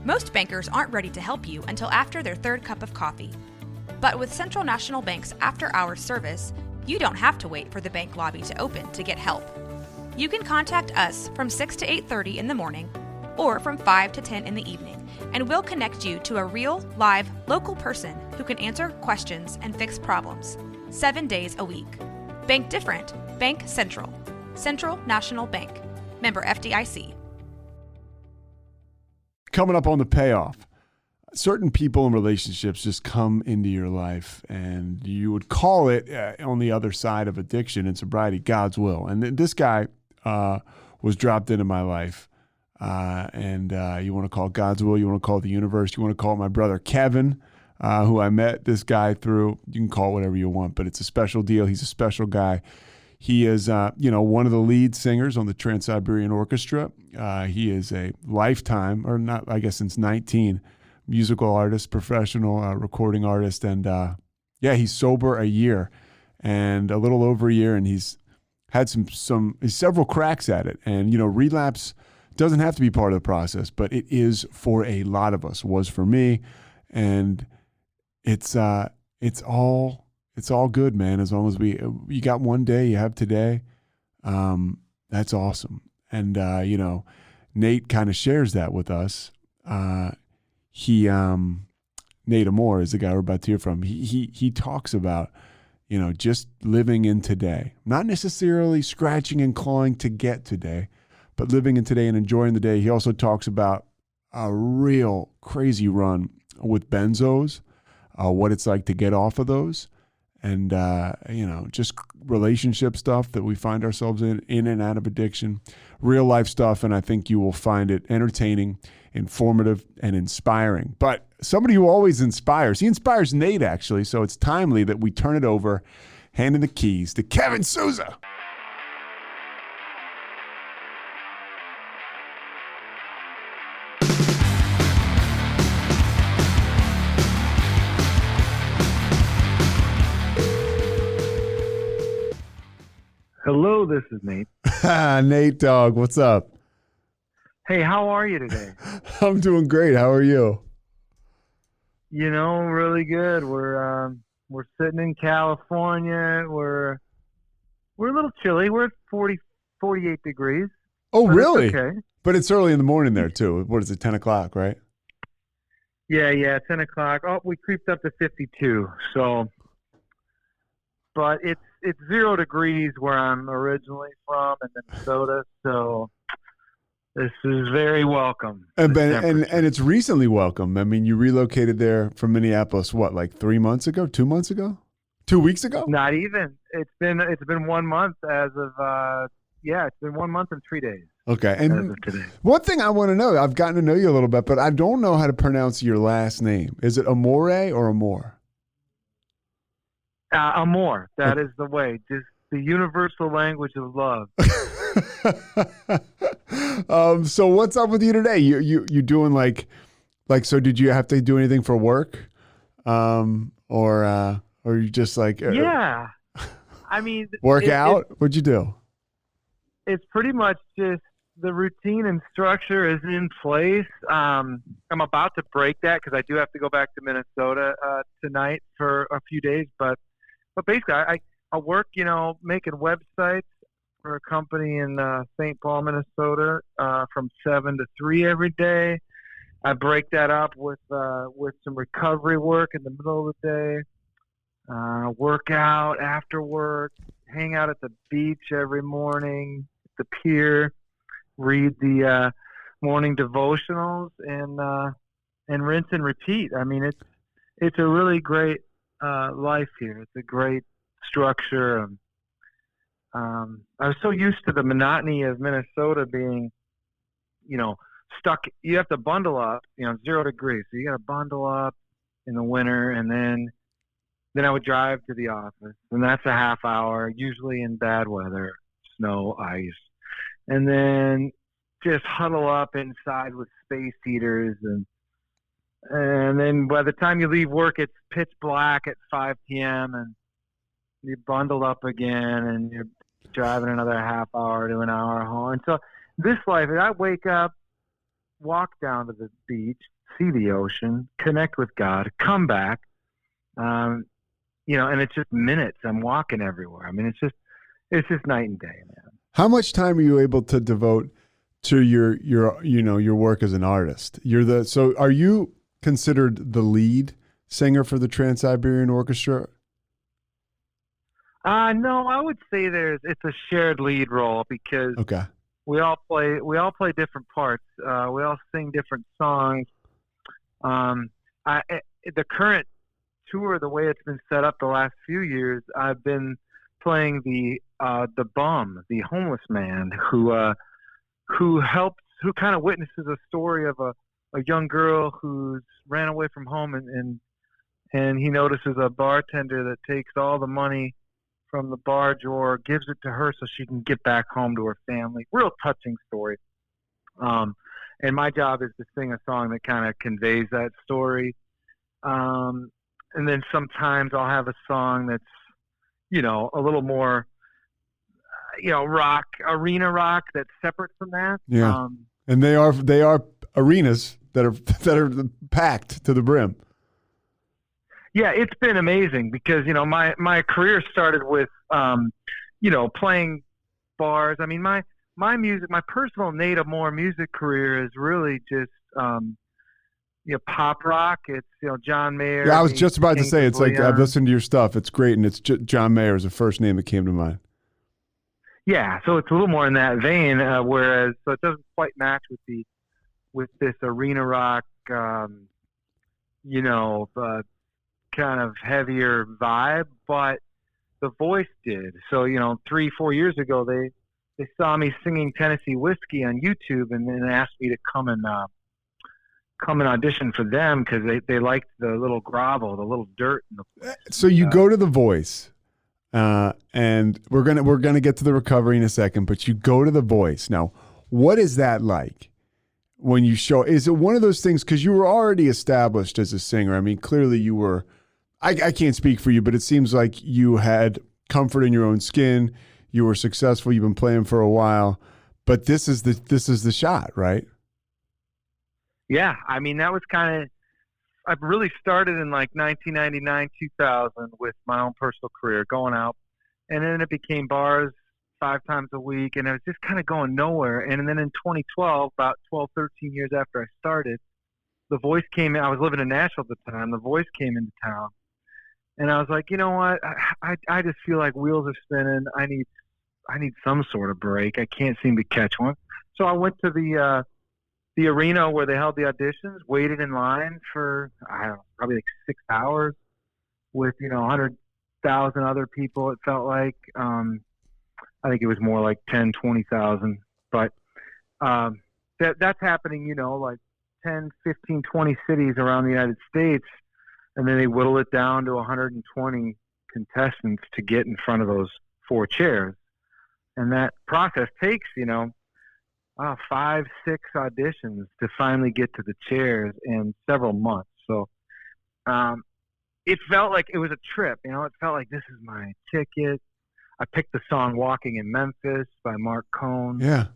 Most bankers aren't ready to help you until after their third cup of coffee. But with Central National Bank's after-hours service, you don't have to wait for the bank lobby to open to get help. You can contact us from 6 to 8:30 in the morning or from 5 to 10 in the evening, and we'll connect you to a real, live, local person who can answer questions and fix problems 7 days a week. Bank different. Bank Central. Central National Bank. Member FDIC. Coming up on the Payoff. Certain people and relationships just come into your life, and you would call it on the other side of addiction and sobriety, God's will. And this guy was dropped into my life. And you want to call it God's will, you want to call it the universe, you want to call it my brother Kevin, who I met this guy through. You can call it whatever you want, but it's a special deal. He's a special guy. He is, one of the lead singers on the Trans-Siberian Orchestra. He is a lifetime, or not, I guess since 19, musical artist, professional recording artist. And he's sober a year and a little over a year, and he's had several cracks at it. And, relapse doesn't have to be part of the process, but it is for a lot of us. It was for me. And it's all good, man. As long as you got one day, you have today. That's awesome. And, Nate kind of shares that with us. Nate Amor is the guy we're about to hear from. He talks about, just living in today, not necessarily scratching and clawing to get today, but living in today and enjoying the day. He also talks about a real crazy run with benzos, what it's like to get off of those, and, just relationship stuff that we find ourselves in and out of addiction, real life stuff. And I think you will find it entertaining, informative, and inspiring. But somebody who always inspires, he inspires Nate, actually. So it's timely that we turn it over, handing the keys to Kevin Souza. Hello, this is Nate. Nate, dog, what's up? Hey, how are you today? I'm doing great. How are you? Really good. We're sitting in California. We're a little chilly. We're at 48 degrees. Oh, really? Okay. But it's early in the morning there too. What is it, 10 o'clock, right? Yeah, 10 o'clock. Oh, we creeped up to 52. So, but it's 0 degrees where I'm originally from in Minnesota. So this is very welcome. And it's recently welcome. I mean, you relocated there from Minneapolis, what, like 3 months ago, 2 months ago, 2 weeks ago? Not even. It's been 1 month as of, it's been 1 month and 3 days. Okay. And one thing I want to know, I've gotten to know you a little bit, but I don't know how to pronounce your last name. Is it Amore or Amor? Amor. That is the way. Just the universal language of love. So what's up with you today? You doing like so? Did you have to do anything for work, or you just like yeah? I mean, work out. What'd you do? It's pretty much just the routine and structure is in place. I'm about to break that because I do have to go back to Minnesota tonight for a few days, but basically I work, making websites for a company in St. Paul, Minnesota, from 7 to 3 every day. I break that up with some recovery work in the middle of the day, work out after work, hang out at the beach every morning, at the pier, read the morning devotionals, and rinse and repeat. I mean, it's a really great life here. It's a great structure. I was so used to the monotony of Minnesota being, stuck. You have to bundle up, 0 degrees. So you got to bundle up in the winter, and then I would drive to the office, and that's a half hour, usually in bad weather, snow, ice, and then just huddle up inside with space heaters, and then by the time you leave work, it's pitch black at 5 p.m. and you bundle up again, and you're driving another half hour to an hour home. And so this life, I wake up walk down to the beach, see the ocean, connect with God, come back. And it's just minutes. I'm walking everywhere. I mean, it's just night and day, man. How much time are you able to devote to your work as an artist? So are you considered the lead singer for the Trans-Siberian Orchestra? No, I would say it's a shared lead role because Okay. we all play different parts. We all sing different songs. The current tour, the way it's been set up the last few years, I've been playing the bum, the homeless man who kind of witnesses a story of a young girl who's ran away from home and he notices a bartender that takes all the money from the bar drawer, gives it to her so she can get back home to her family. Real touching story. And my job is to sing a song that kind of conveys that story. And then sometimes I'll have a song that's, a little more, rock, arena rock that's separate from that. Yeah. And they are arenas that are packed to the brim. Yeah, it's been amazing because, my career started with, playing bars. I mean, my music, my personal Nate Amor music career is really just, pop rock. It's, John Mayer. Yeah, I was just about to say, it's like, I've Leon. listened to your stuff. It's great. And it's John Mayer is the first name that came to mind. Yeah, so it's a little more in that vein, whereas so it doesn't quite match with this arena rock, kind of heavier vibe, but the voice did. So 3-4 years ago, they saw me singing Tennessee Whiskey on YouTube, and then asked me to come and audition for them because they liked the little grovel, the little dirt in the voice. So you go to The Voice. And we're gonna get to the recovery in a second, but you go to The Voice. Now, what is that like when you show? Is it one of those things, because you were already established as a singer? I mean, clearly you were. I can't speak for you, but it seems like you had comfort in your own skin. You were successful. You've been playing for a while, but this is the shot, right? Yeah, I mean that was kind of. I've really started in like 1999, 2000 with my own personal career, going out, and then it became bars 5 times a week, and it was just kind of going nowhere. And then in 2012, about 12, 13 years after I started, The Voice came in. I was living in Nashville at the time. The Voice came into town, and I was like, you know what? I just feel like wheels are spinning. I need some sort of break. I can't seem to catch one. So I went to the arena where they held the auditions, waited in line for, I don't know, probably like 6 hours with, 100,000 other people, it felt like. I think it was more like 10, 20,000. But that's happening, like 10, 15, 20 cities around the United States. And then they whittle it down to 120 contestants to get in front of those 4 chairs. And that process takes, 5, 6 auditions to finally get to the chairs in several months. So it felt like it was a trip. It felt like this is my ticket. I picked the song Walking in Memphis by Mark Cohn. Yeah.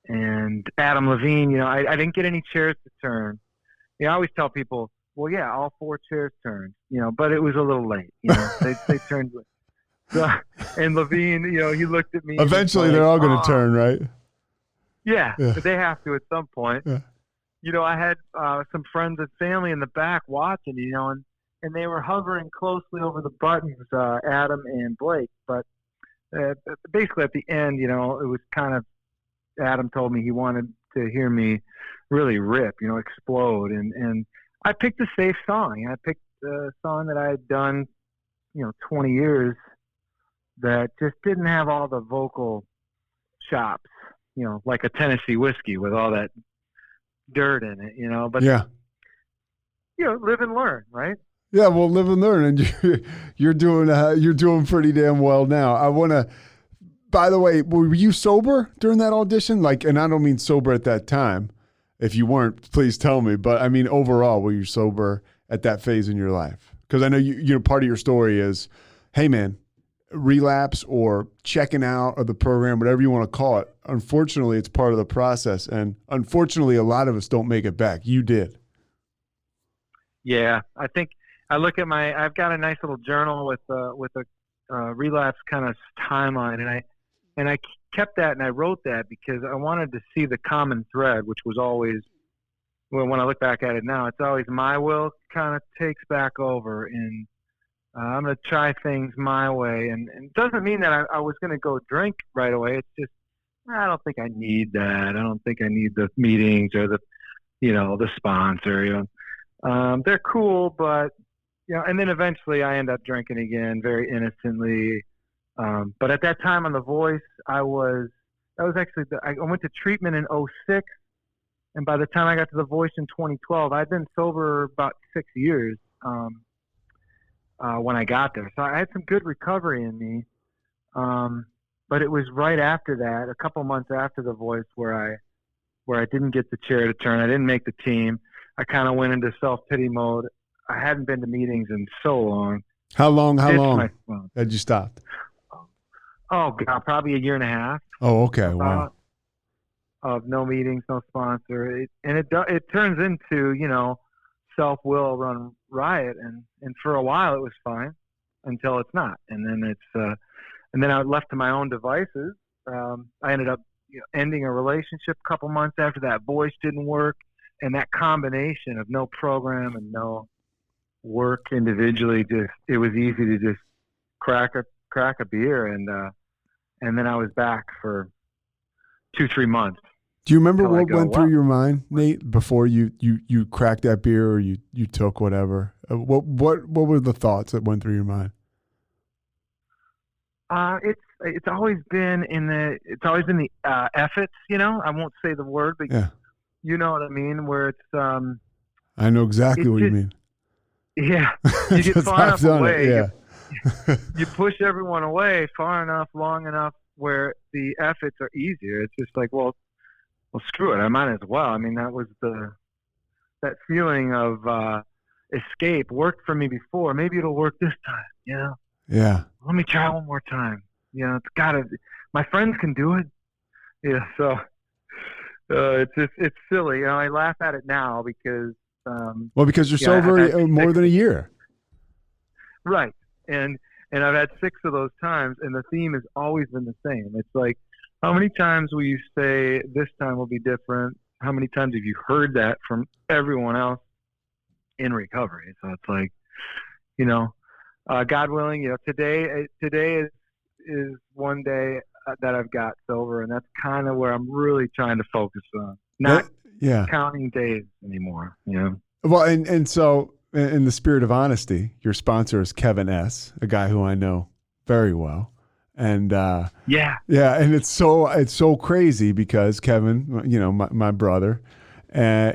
And Adam Levine, I didn't get any chairs to turn. I always tell people, well, yeah, all 4 chairs turned, but it was a little late. They turned. And Levine, he looked at me. Eventually, they're all going to turn, right? Yeah, but they have to at some point. Yeah. I had some friends and family in the back watching, and they were hovering closely over the buttons, Adam and Blake. But basically at the end, it was kind of, Adam told me he wanted to hear me really rip, explode. And I picked a safe song. I picked a song that I had done, 20 years that just didn't have all the vocal chops, like a Tennessee Whiskey with all that dirt in it, but yeah, live and learn, right? Yeah, well, live and learn, and you're doing pretty damn well now. I want to. By the way, were you sober during that audition? And I don't mean sober at that time. If you weren't, please tell me. But I mean, overall, were you sober at that phase in your life? Because I know you part of your story is, hey man, relapse or checking out of the program, whatever you want to call it, unfortunately, it's part of the process. And unfortunately, a lot of us don't make it back. You did. Yeah, I think I look at I've got a nice little journal with a relapse kind of timeline, and I kept that and I wrote that because I wanted to see the common thread, which was always, well, when I look back at it now, it's always my will kind of takes back over, and I'm going to try things my way. And it doesn't mean that I was going to go drink right away. It's just, I don't think I need that. I don't think I need the meetings or the sponsor, they're cool, but, and then eventually I end up drinking again very innocently. But at that time on The Voice, I went to treatment in 2006. And by the time I got to The Voice in 2012, I'd been sober about 6 years when I got there. So I had some good recovery in me. But it was right after that, a couple months after The Voice, where I didn't get the chair to turn. I didn't make the team. I kind of went into self-pity mode. I hadn't been to meetings in so long. How long had you stopped? Oh, God, probably a year and a half. Oh, okay. Wow. Of no meetings, no sponsor. It turns into, self-will run riot. And for a while it was fine until it's not. And then and then I was left to my own devices. I ended up ending a relationship a couple months after that. Voice didn't work. And that combination of no program and no work individually, it was easy to just crack a beer, and then I was back for 2-3 months. Do you remember what went through your mind, Nate, before you cracked that beer or you took whatever? What were the thoughts that went through your mind? It's always been the efforts. I won't say the word, but yeah. You know what I mean? Where it's I know exactly what you mean. Yeah, you get far enough away. Yeah. You push everyone away far enough, long enough, where the efforts are easier. It's just like, well, screw it. I might as well. I mean, that was that feeling of escape worked for me before. Maybe it'll work this time. Yeah. Let me try one more time. It's gotta. My friends can do it. Yeah. So. It's silly. I laugh at it now because because you're sober more than a year, right? And I've had 6 of those times, and the theme has always been the same. It's like, how many times will you say this time will be different? How many times have you heard that from everyone else in recovery? So it's like, God willing, today is one day that I've got sober, and that's kind of where I'm really trying to focus on. Not counting days anymore. Well, and so in the spirit of honesty, your sponsor is Kevin S., a guy who I know very well. And and it's so crazy because Kevin, my brother,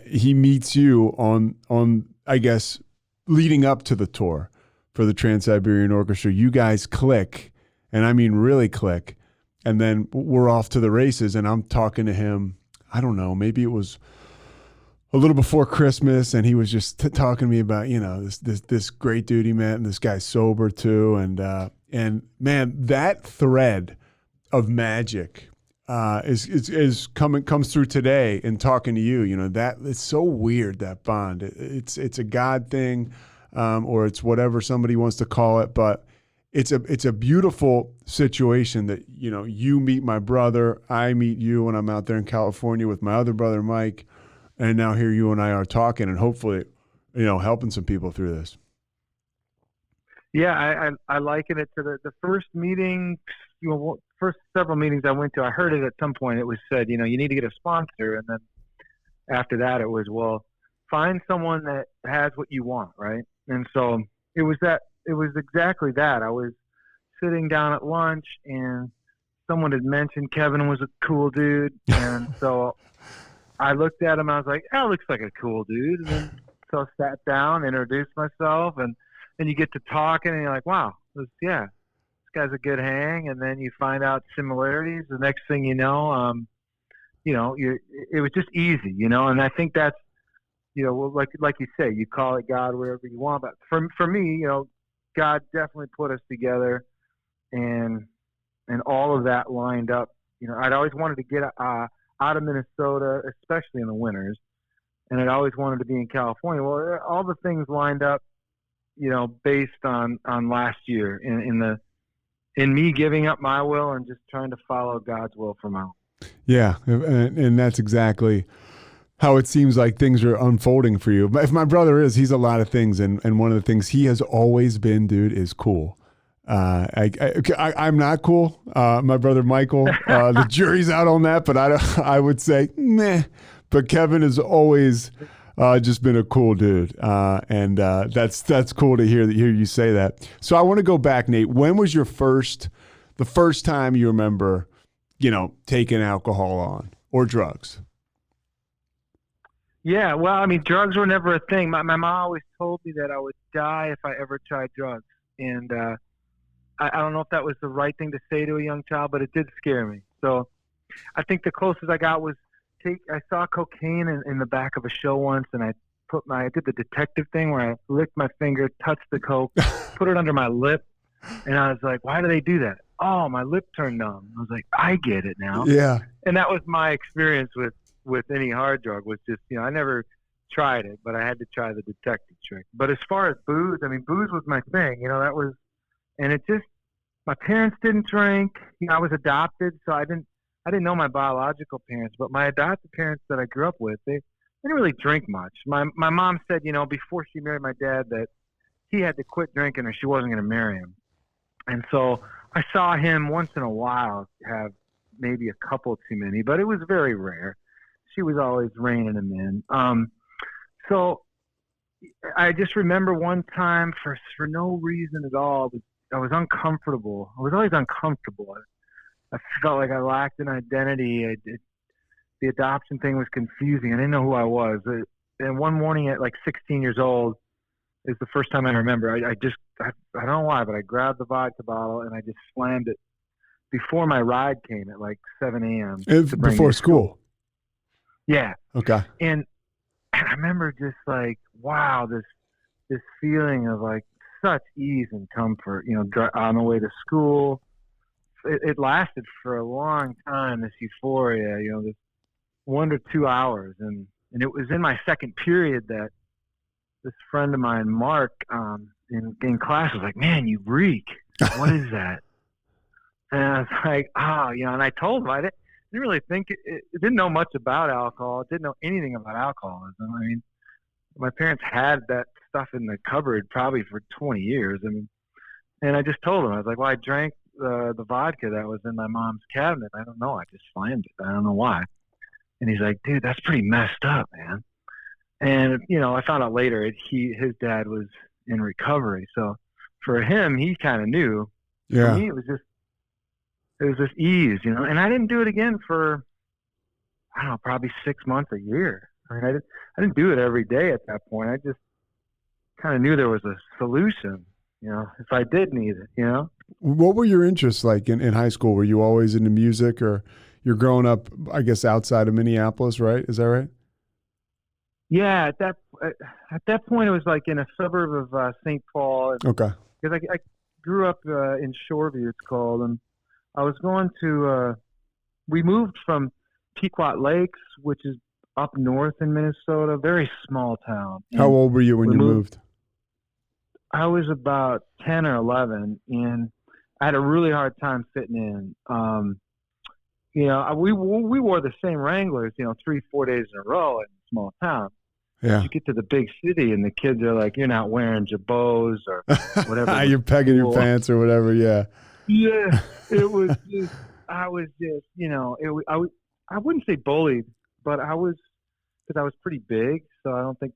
he meets you on I guess leading up to the tour for the Trans-Siberian Orchestra. You guys click, and I mean really click. And then we're off to the races, and I'm talking to him, I don't know, maybe it was a little before Christmas, and he was just talking to me about, this great dude he met, and this guy's sober too. And man, that thread of magic comes through today in talking to you. That it's so weird, that bond. It's a God thing, or it's whatever somebody wants to call it, but it's a beautiful situation that, you meet my brother, I meet you when I'm out there in California with my other brother, Mike, and now here you and I are talking and hopefully, helping some people through this. Yeah, I liken it to the first meeting, first several meetings I went to. I heard it at some point. It was said, you need to get a sponsor. And then after that, it was, well, find someone that has what you want, right? And so it was exactly that. I was sitting down at lunch, and someone had mentioned Kevin was a cool dude. And so I looked at him. I was like, "Oh, looks like a cool dude." And then so I sat down, introduced myself, and then you get to talking, and you're like, "Wow, this guy's a good hang." And then you find out similarities. The next thing you know, it was just easy, And I think that's, like you say, you call it God, wherever you want. But for me, God definitely put us together, and all of that lined up. You know, I'd always wanted to get out of Minnesota, especially in the winters, and I'd always wanted to be in California. Well, all the things lined up, you know, based on last year in me giving up my will and just trying to follow God's will for my life. Yeah, and that's exactly how it seems like things are unfolding for you. If my brother he's a lot of things, and one of the things he has always been, dude, is cool. I'm not cool. My brother Michael, the jury's out on that, but I would say meh. But Kevin has always just been a cool dude, and that's cool to hear you say that. So I want to go back, Nate. When was the first time you remember, you know, taking alcohol on or drugs? Yeah, well, I mean, drugs were never a thing. My mom always told me that I would die if I ever tried drugs, and I don't know if that was the right thing to say to a young child, but it did scare me. So I think the closest I got was I saw cocaine in the back of a show once, and I did the detective thing where I licked my finger, touched the coke, put it under my lip, and I was like, why do they do that? Oh, my lip turned numb. I was like, I get it now. Yeah. And that was my experience with any hard drug, was just, you know, I never tried it, but I had to try the detective trick. But as far as booze, I mean, booze was my thing, you know, and it just, my parents didn't drink. You know, I was adopted, so I didn't know my biological parents, but my adopted parents that I grew up with, they didn't really drink much. My mom said, you know, before she married my dad, that he had to quit drinking or she wasn't going to marry him. And so I saw him once in a while have maybe a couple too many, but it was very rare. She was always reining him in. So I just remember one time for no reason at all, I was uncomfortable. I was always uncomfortable. I felt like I lacked an identity. The adoption thing was confusing. I didn't know who I was. And one morning at like 16 years old is the first time I remember. I don't know why, but I grabbed the vodka bottle and I just slammed it before my ride came at like 7 a.m. Before school. Yeah. Okay. And I remember just like, wow, this feeling of like such ease and comfort, you know, on the way to school. It lasted for a long time, this euphoria, you know, this 1 to 2 hours. And it was in my second period that this friend of mine, Mark, in class was like, man, you reek. What is that? And I was like, you know, and I told him I didn't really think it didn't know much about alcohol. Didn't know anything about alcoholism. I mean, my parents had that stuff in the cupboard probably for 20 years. I mean, and I just told him, I was like, well, I drank the vodka that was in my mom's cabinet. I don't know. I just slammed it. I don't know why. And he's like, dude, that's pretty messed up, man. And, you know, I found out later his dad was in recovery. So for him, he kind of knew. Yeah. For me, it was just ease, you know, and I didn't do it again for, I don't know, probably 6 months, a year. I mean, I didn't do it every day at that point. I just kind of knew there was a solution, you know, if I did need it, you know. What were your interests like in high school? Were you always into music, or you're growing up, I guess, outside of Minneapolis, right? Is that right? Yeah, at that point, it was like in a suburb of St. Paul. Okay. Because I grew up in Shoreview, it's called, and I was going to. We moved from Pequot Lakes, which is up north in Minnesota, very small town. How old were you when you moved? I was about 10 or 11, and I had a really hard time fitting in. You know, we wore the same Wranglers, you know, 3-4 days in a row in a small town. Yeah. You get to the big city, and the kids are like, "You're not wearing jabots or whatever." You're pegging your pants or whatever. Yeah. Yeah, it was just. I was just, you know, I wouldn't say bullied, but because I was pretty big, so I don't think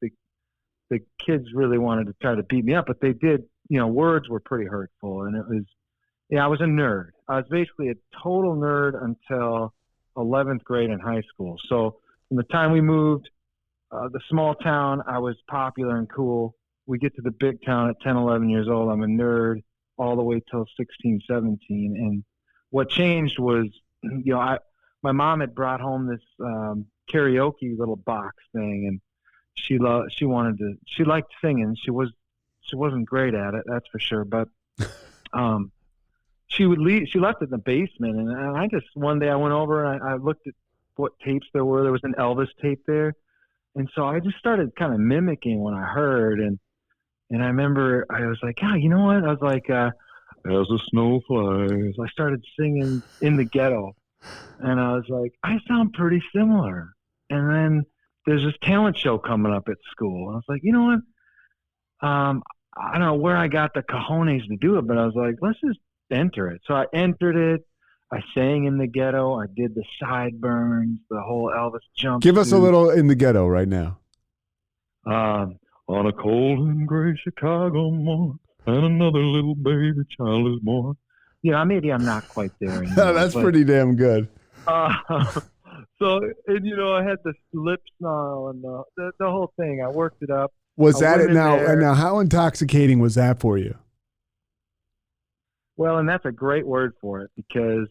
the kids really wanted to try to beat me up, but they did. You know, words were pretty hurtful, and it was. Yeah, I was a nerd. I was basically a total nerd until 11th grade in high school. So from the time we moved, the small town, I was popular and cool. We get to the big town at 10, 11 years old. I'm a nerd all the way till 16, 17. And what changed was, you know, my mom had brought home this karaoke little box thing, and she liked singing. She wasn't great at it, that's for sure. But she left it in the basement, and I just, one day I went over and I looked at what tapes there were. There was an Elvis tape there. And so I just started kind of mimicking what I heard. And I remember I was like, you know what? I was like, as the snow flies. I started singing In the Ghetto. And I was like, I sound pretty similar. And then there's this talent show coming up at school. I was like, you know what? I don't know where I got the cojones to do it, but I was like, let's just enter it. So I entered it. I sang In the Ghetto. I did the sideburns, the whole Elvis jump. Give us a little In the Ghetto right now. On a cold and gray Chicago morning, and another little baby child is born. Yeah, maybe I'm not quite there anymore. That's pretty damn good. So, and I had the lip snarl and the whole thing. I worked it up. Was that it now? And now, how intoxicating was that for you? Well, and that's a great word for it, because,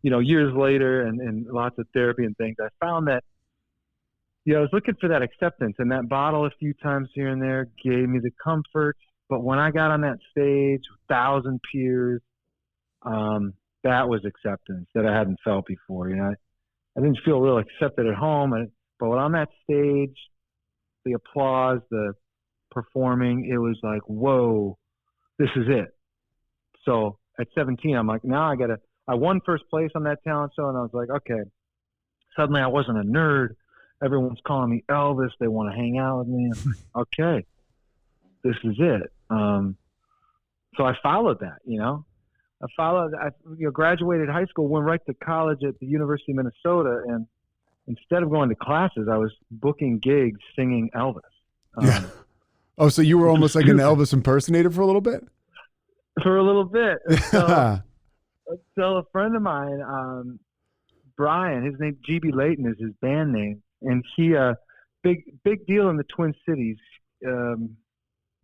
years later and lots of therapy and things, I found that, I was looking for that acceptance, and that bottle a few times here and there gave me the comfort. But when I got on that stage, 1,000 peers, that was acceptance that I hadn't felt before. I didn't feel real accepted at home, but when on that stage, the applause, the performing, it was like, whoa, this is it. So at 17, I'm like, now I won first place on that talent show, and I was like, okay. Suddenly I wasn't a nerd. Everyone's calling me Elvis. They want to hang out with me. I'm like, okay, this is it. So I followed that, I graduated high school, went right to college at the University of Minnesota, and instead of going to classes, I was booking gigs singing Elvis. Yeah. Oh, so you were almost like an Elvis impersonator for a little bit? For a little bit. So a friend of mine, Brian, his name GB Layton is his band name, and he big deal in the Twin Cities,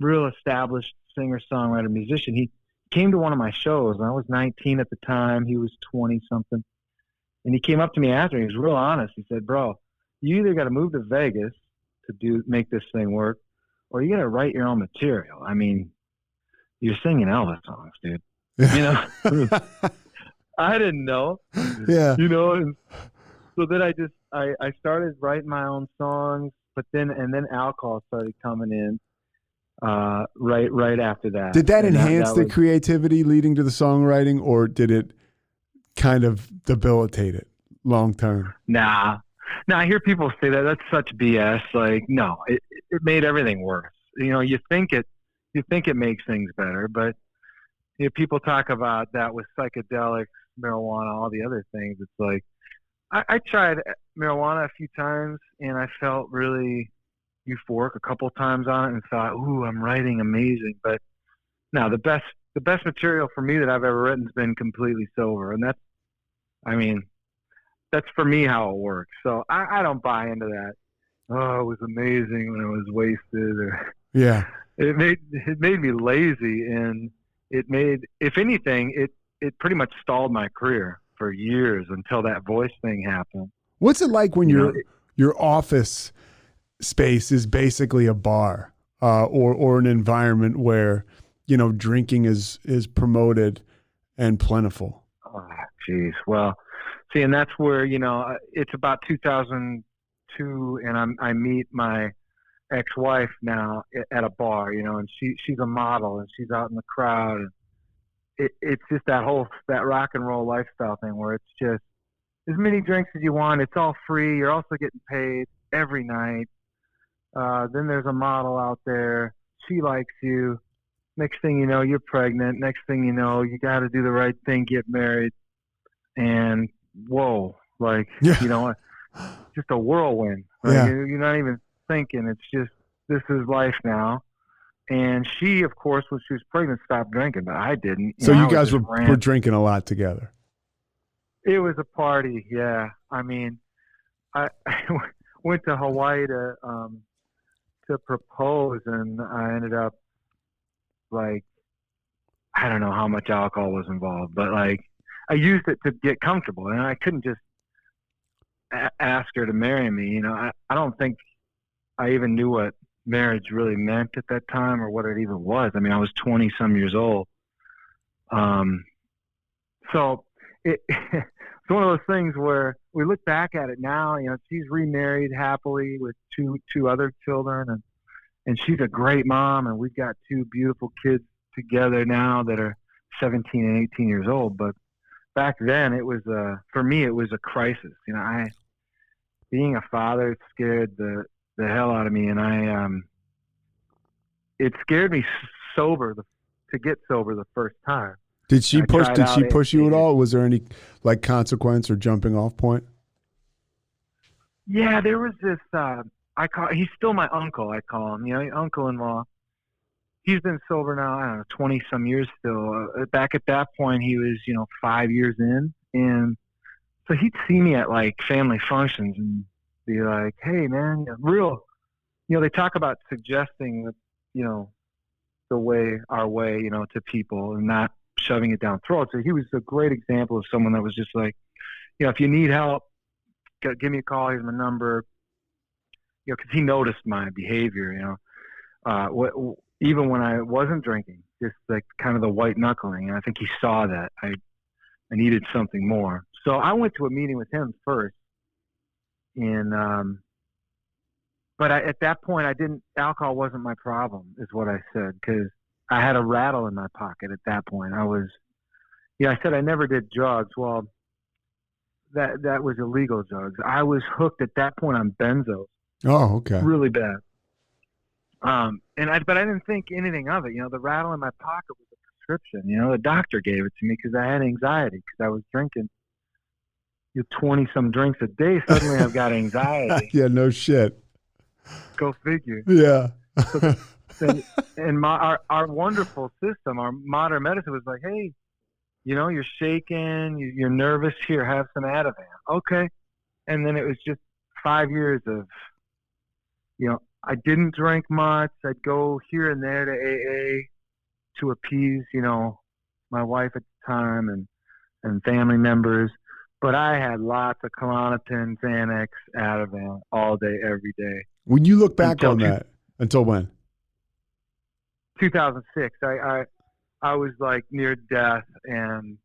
real established singer, songwriter, musician. He came to one of my shows, and I was 19 at the time. He was 20 something, and he came up to me after. He was real honest. He said, "Bro, you either got to move to Vegas to make this thing work, or you got to write your own material. I mean, you're singing Elvis songs, dude." I didn't know. Yeah. And so then I started writing my own songs, but then alcohol started coming in right after that. Did that enhance the creativity leading to the songwriting, or did it kind of debilitate it long term? Nah, I hear people say that. That's such BS. Like, no, it made everything worse. You think it makes things better, but people talk about that with psychedelics, marijuana, all the other things. It's like, I tried marijuana a few times, and I felt really euphoric a couple times on it and thought, ooh, I'm writing amazing. But no, the best material for me that I've ever written has been completely sober. And that's for me how it works. So I don't buy into that. Oh, it was amazing when I was wasted. Yeah. It made me lazy, and it made, if anything, it pretty much stalled my career for years until that voice thing happened. What's it like when your office space is basically a bar, or an environment where, drinking is promoted and plentiful? Oh, geez. Well, see, and that's where, it's about 2002, and I meet my ex-wife now at a bar, and she's a model, and she's out in the crowd, and it's just that rock and roll lifestyle thing where it's just as many drinks as you want. It's all free. You're also getting paid every night. Then there's a model out there. She likes you. Next thing you know, you're pregnant. Next thing you know, you got to do the right thing, get married. And whoa, just a whirlwind. Right? Yeah. You're not even thinking. It's just, this is life now. And she, of course, when she was pregnant, stopped drinking, but I didn't. So you guys were drinking a lot together. It was a party, yeah. I mean, I went to Hawaii to propose, and I ended up, I don't know how much alcohol was involved, but I used it to get comfortable, and I couldn't just ask her to marry me. I don't think I even knew what marriage really meant at that time, or what it even was. I mean, I was 20 some years old. So it's one of those things where we look back at it now. She's remarried happily with two other children, and she's a great mom, and we've got two beautiful kids together now that are 17 and 18 years old. But back then, it was for me, it was a crisis. Being a father scared the hell out of me, and it scared me to get sober the first time. Did she push you at all? Was there any like consequence or jumping off point? Yeah, there was this. He's still my uncle. I call him. Uncle-in-law. He's been sober now, I don't know, 20 some years still. Back at that point, he was 5 years in, and so he'd see me at like family functions and be like, "Hey, man, they talk about suggesting that our way, to people and not shoving it down throats." So he was a great example of someone that was just like, if you need help, give me a call. Here's my number. Because he noticed my behavior. Even when I wasn't drinking, just like kind of the white knuckling. And I think he saw that I needed something more. So I went to a meeting with him first, and but at that point, alcohol wasn't my problem, is what I said, because I had a rattle in my pocket at that point. I said I never did drugs. Well, that was illegal drugs. I was hooked at that point on benzos. Oh, okay. Really bad. But I didn't think anything of it. The rattle in my pocket was a prescription. The doctor gave it to me because I had anxiety, because I was drinking 20 some drinks a day. Suddenly I've got anxiety. Yeah, no shit. Go figure. Yeah. And our wonderful system, our modern medicine was like, hey, you're shaking, you're nervous. Here, have some Ativan. Okay. And then it was just 5 years of, I didn't drink much. I'd go here and there to AA to appease, my wife at the time and family members. But I had lots of Klonopin, Xanax, Ativan all day, every day. When you look back on that, until when? 2006. I was like near death, and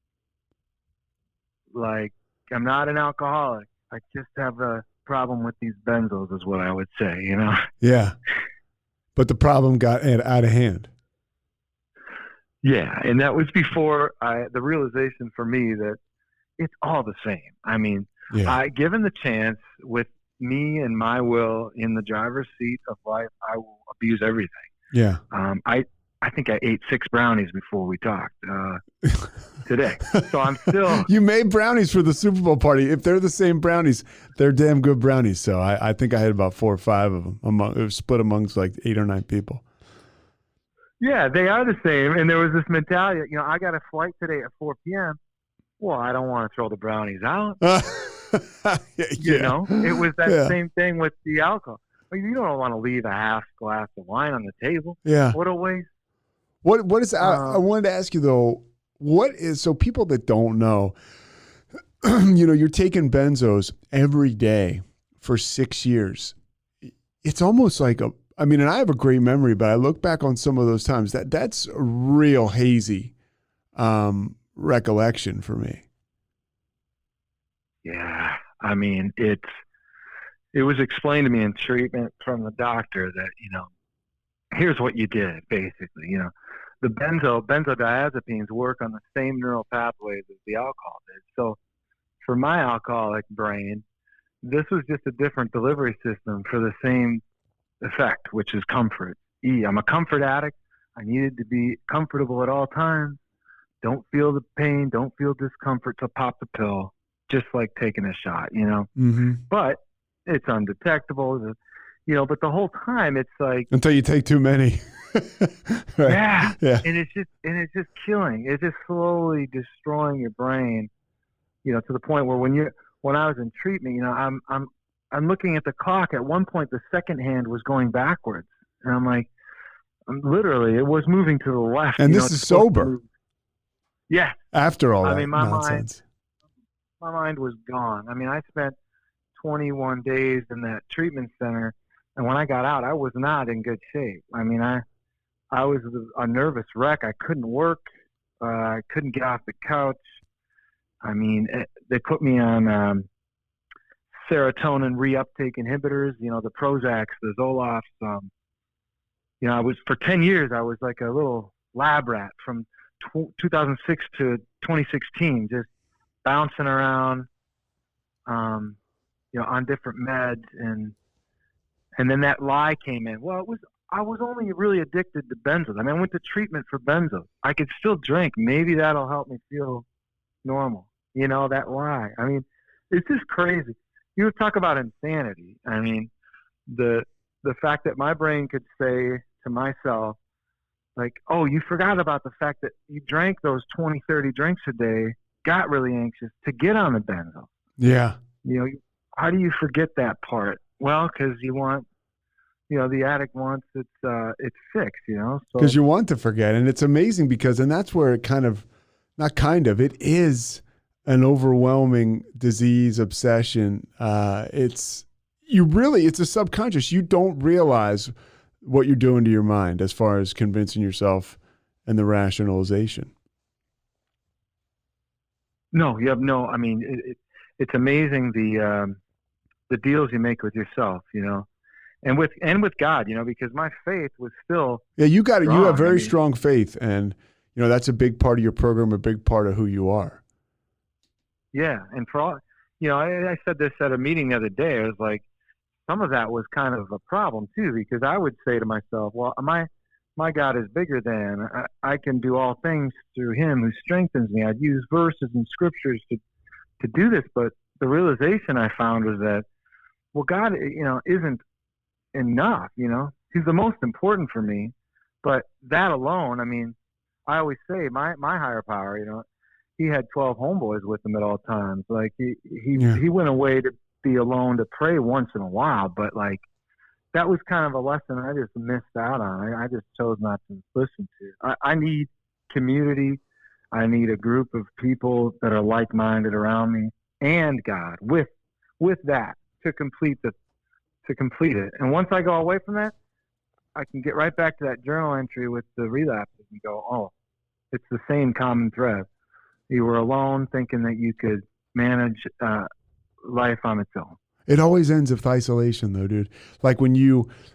like, I'm not an alcoholic. I just have a problem with these benzos, is what I would say, Yeah. But the problem got out of hand. Yeah. And that was before the realization for me that it's all the same. I mean, given the chance, with me and my will in the driver's seat of life, I will abuse everything. Yeah. I think I ate 6 brownies before we talked today. So I'm still... You made brownies for the Super Bowl party. If they're the same brownies, they're damn good brownies. So I think I had about 4 or 5 of them. It was split amongst like 8 or 9 people. Yeah, they are the same. And there was this mentality, I got a flight today at 4 p.m. Well, I don't want to throw the brownies out. It was that same thing with the alcohol. Well, you don't want to leave a half glass of wine on the table. Yeah. What a waste. What is, I wanted to ask you though, so people that don't know, you're taking benzos every day for 6 years. It's almost like and I have a great memory, but I look back on some of those times, that's a real hazy recollection for me. Yeah. I mean, it was explained to me in treatment from the doctor that, here's what you did, basically. The benzodiazepines work on the same neural pathways as the alcohol did. So for my alcoholic brain, this was just a different delivery system for the same effect, which is comfort. I'm a comfort addict. I needed to be comfortable at all times. Don't feel the pain. Don't feel discomfort. So pop the pill, just like taking a shot, Mm-hmm. But it's undetectable. But the whole time it's like, until you take too many. Right. Yeah. And it's just killing. It's just slowly destroying your brain, to the point where when I was in treatment, I'm looking at the clock. At one point, the second hand was going backwards, and I'm like, literally, it was moving to the left. And this is sober. Yeah. After all that nonsense. My mind was gone. I mean, I spent 21 days in that treatment center, and when I got out, I was not in good shape. I mean, I was a nervous wreck. I couldn't work. I couldn't get off the couch. I mean, they put me on serotonin reuptake inhibitors, the Prozacs, the Zoloft's. For 10 years, I was like a little lab rat from 2006 to 2016, just bouncing around, on different meds. And then that lie came in. Well, I was only really addicted to benzos. I mean, I went to treatment for benzos. I could still drink. Maybe that'll help me feel normal. That lie. I mean, it's just crazy. You talk about insanity. I mean, the fact that my brain could say to myself, like, oh, you forgot about the fact that you drank those 20, 30 drinks a day, got really anxious to get on the benzo. Yeah. How do you forget that part? Well, because you want, the addict wants its fix, Because you want to forget. And it's amazing and that's where it is an overwhelming disease obsession. It's a subconscious. You don't realize what you're doing to your mind as far as convincing yourself and the rationalization. No, you have no. I mean, it's amazing the deals you make with yourself, and with God, because my faith was still. Yeah, you have very strong strong faith, and that's a big part of your program, a big part of who you are. Yeah, and for all, I said this at a meeting the other day. I was like, some of that was kind of a problem too, because I would say to myself, well, my God is bigger than, I can do all things through him who strengthens me. I'd use verses and scriptures to do this, but the realization I found was that, well, God, isn't enough, he's the most important for me, but that alone, I mean, I always say my higher power, he had 12 homeboys with him at all times. Like he went away to be alone to pray once in a while, but like that was kind of a lesson I just missed out on. I just chose not to listen to. I need community. I need a group of people that are like-minded around me, and God with that to complete it. And once I go away from that, I can get right back to that journal entry with the relapses and go, oh, it's the same common thread. You were alone thinking that you could manage life on its own. It always ends with isolation though, dude. Like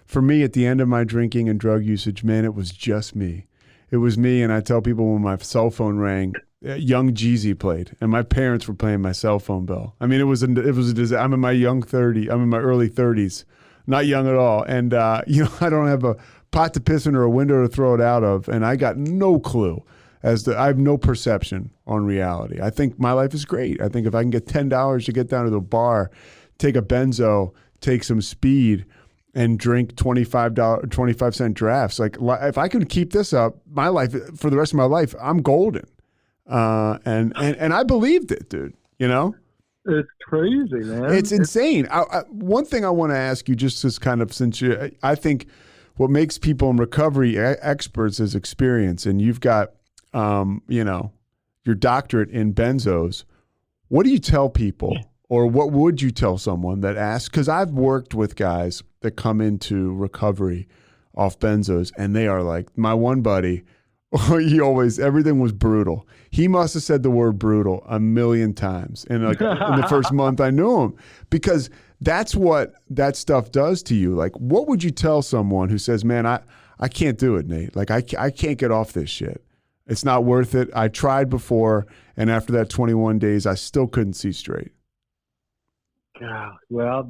for me at the end of my drinking and drug usage, man, it was just me. It was me. And I tell people when my cell phone rang, Young Jeezy played and my parents were playing my cell phone bill. I mean, it was a disaster. I'm in my early 30s, not young at all. And, I don't have a pot to piss in or a window to throw it out of. And I got no clue I have no perception on reality. I think my life is great. I think if I can get $10 to get down to the bar, take a benzo, take some speed, and drink $25 drafts. Like if I can keep this up, my life for the rest of my life, I'm golden. And I believed it, dude. It's crazy, man. It's insane. One thing I want to ask you, just as kind of I think what makes people in recovery experts is experience, and you've got your doctorate in benzos. What do you tell people, or what would you tell someone that asks? Because I've worked with guys that come into recovery off benzos, and they are like, my one buddy, everything was brutal. He must have said the word brutal 1,000,000 times in the first month I knew him, because that's what that stuff does to you. Like, what would you tell someone who says, man, I can't do it, Nate. Like, I can't get off this shit. It's not worth it. I tried before, and after that 21 days, I still couldn't see straight. Yeah, well,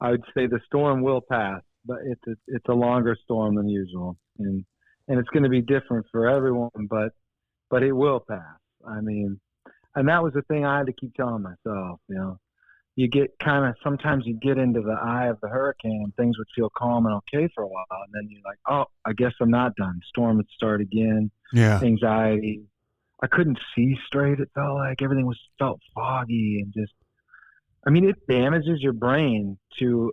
I would say the storm will pass, but it's a longer storm than usual, and it's going to be different for everyone, but it will pass. I mean, and that was the thing I had to keep telling myself. You get sometimes you get into the eye of the hurricane, and things would feel calm and okay for a while, and then you're like, oh, I guess I'm not done. Storm would start again. Yeah. Anxiety. I couldn't see straight. It felt like everything felt foggy and just, I mean, it damages your brain to,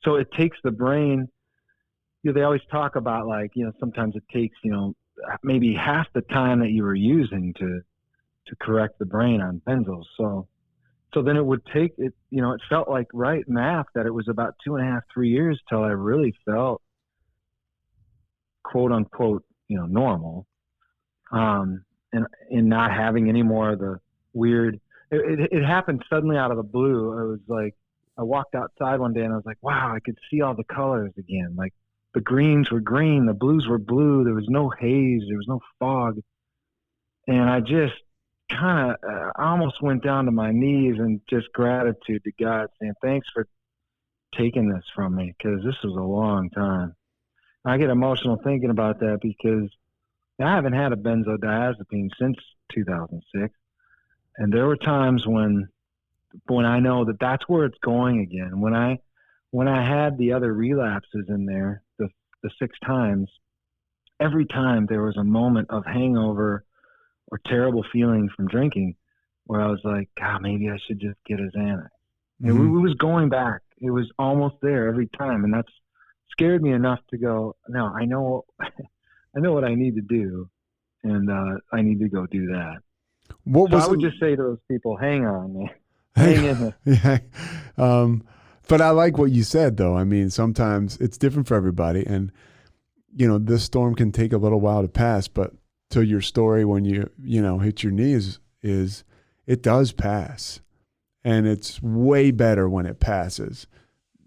so it takes the brain, they always talk about like, sometimes it takes, maybe half the time that you were using to correct the brain on benzos. So then it would take it, it felt like math that it was about 2.5, 3 years till I really felt quote unquote, normal. in not having any more of the weird. It happened suddenly out of the blue. It was like I walked outside one day and I was like, wow, I could see all the colors again. Like the greens were green, the blues were blue. There was no haze, there was no fog, and I just kind of I almost went down to my knees and just gratitude to God, saying thanks for taking this from me, because this was a long time. I get emotional thinking about that because I haven't had a benzodiazepine since 2006, and there were times when I know that that's where it's going again. When I had the other relapses in there, the 6 times, every time there was a moment of hangover or terrible feeling from drinking where I was like, God, maybe I should just get a Xanax. Mm-hmm. And it was going back. It was almost there every time, and that's scared me enough to go, no, I know what I need to do, and I need to go do that. I would just say to those people, hang on, man. Hang in there. Yeah. But I like what you said, though. I mean, sometimes it's different for everybody, and this storm can take a little while to pass. But to your story, when you hit your knees, is it does pass, and it's way better when it passes.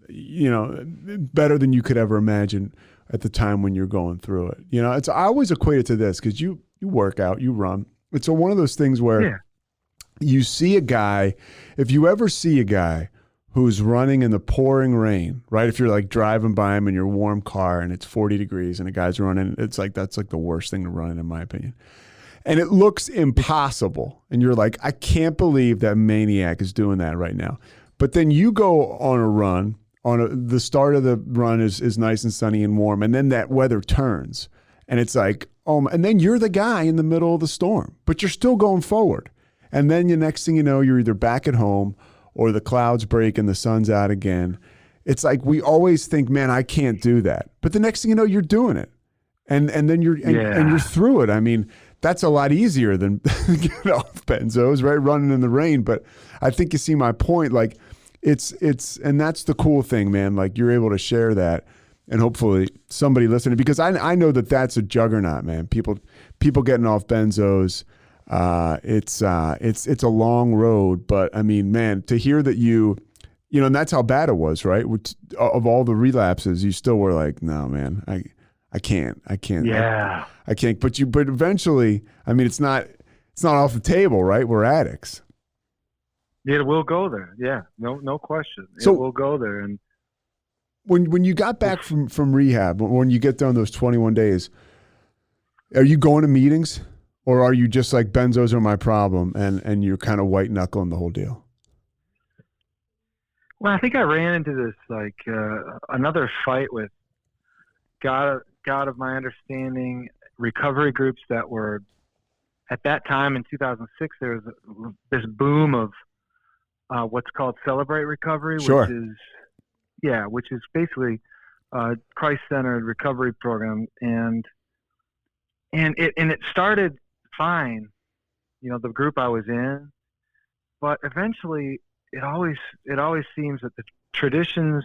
Better than you could ever imagine at the time when you're going through it. I always equate it to this, because you work out, you run. It's one of those things where you see a guy, if you ever see a guy who's running in the pouring rain, right? If you're like driving by him in your warm car and it's 40 degrees and a guy's running, that's like the worst thing to run in my opinion. And it looks impossible. And you're like, I can't believe that maniac is doing that right now. But then you go on a run, the start of the run is nice and sunny and warm. And then that weather turns and it's like, and then you're the guy in the middle of the storm, but you're still going forward. And then the next thing you know, you're either back at home or the clouds break and the sun's out again. It's like we always think, man, I can't do that. But the next thing you know, you're doing it. And then you're through it. I mean, that's a lot easier than getting off benzos, right? Running in the rain. But I think you see my point. Like it's and that's the cool thing, man. Like you're able to share that, and hopefully somebody listening, because I know that that's a juggernaut, man. People getting off benzos. It's a long road, but I mean, man, to hear that and that's how bad it was, right? Of all the relapses, you still were like, no, man, I can't. Yeah. I can't. But eventually, I mean, it's not off the table, right? We're addicts. Yeah, we'll go there. Yeah, no question. So we'll go there. And when you got back from rehab, when you get done those 21 days, are you going to meetings? Or are you just like, benzos are my problem, and you're kind of white knuckling the whole deal? Well, I think I ran into this like another fight with God of my understanding recovery groups that were at that time in 2006. There was this boom of what's called Celebrate Recovery, sure. which is basically a Christ-centered recovery program, and it started fine, the group I was in, but eventually it always seems that the traditions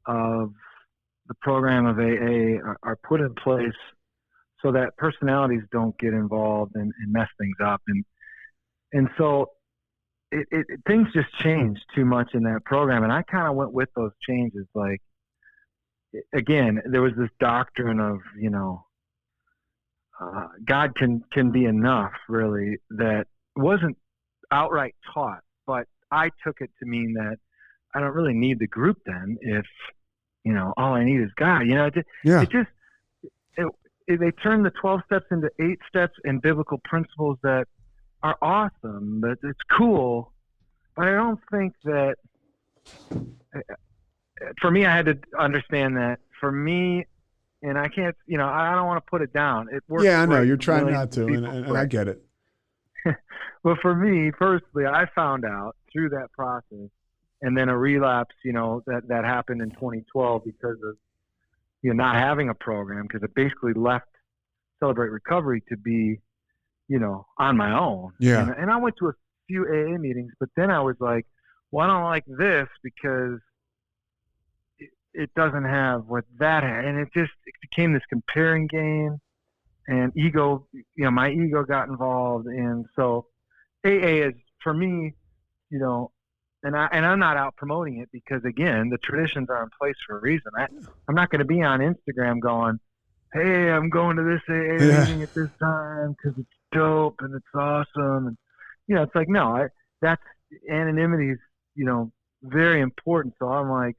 of the program of AA are put in place so that personalities don't get involved and mess things up, and so things just changed too much in that program, and I kind of went with those changes. Like, again, there was this doctrine of God can be enough, really, that wasn't outright taught, but I took it to mean that I don't really need the group then if, all I need is God. They turned the 12 steps into 8 steps and biblical principles that are awesome, but it's cool. But I don't think that, for me, I had to understand that for me, and I can't, I don't want to put it down. It works. Yeah, I know. You're trying not to, and I get it. But for me, personally, I found out through that process, and then a relapse, that happened in 2012 because of, not having a program, because it basically left Celebrate Recovery to be, on my own. Yeah. And I went to a few AA meetings, but then I was like, well, I don't like this because it doesn't have what that had. And it became this comparing game. and ego, my ego got involved. And so AA is, for me, and I'm not out promoting it because, again, the traditions are in place for a reason. I'm not going to be on Instagram going, hey, I'm going to this AA meeting at this time because it's dope and it's awesome. And, it's like, no, that's anonymity is, very important. So I'm like,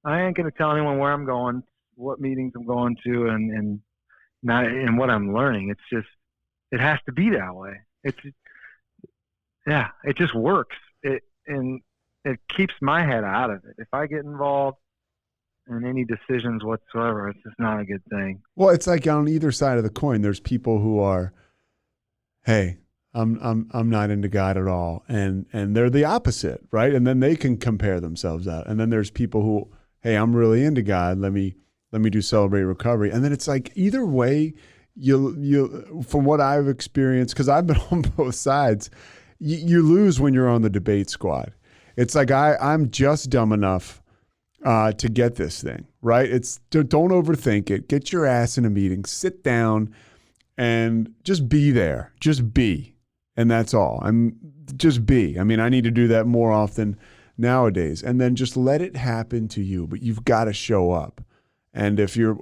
I ain't going to tell anyone where I'm going, what meetings I'm going to, and not and what I'm learning. It's just, it has to be that way. It just works. And it keeps my head out of it. If I get involved in any decisions whatsoever, it's just not a good thing. Well, it's like on either side of the coin, there's people who are, hey, I'm not into God at all, and they're the opposite, right? And then they can compare themselves out. And then there's people who, hey, I'm really into God. Let me do Celebrate Recovery. And then it's like either way, you from what I've experienced, because I've been on both sides, you lose when you're on the debate squad. It's like I'm just dumb enough to get this thing, right? Don't overthink it. Get your ass in a meeting, sit down, and just be there. Just be. And that's all. Just be. I mean, I need to do that more often nowadays. And then just let it happen to you. But you've got to show up. And if you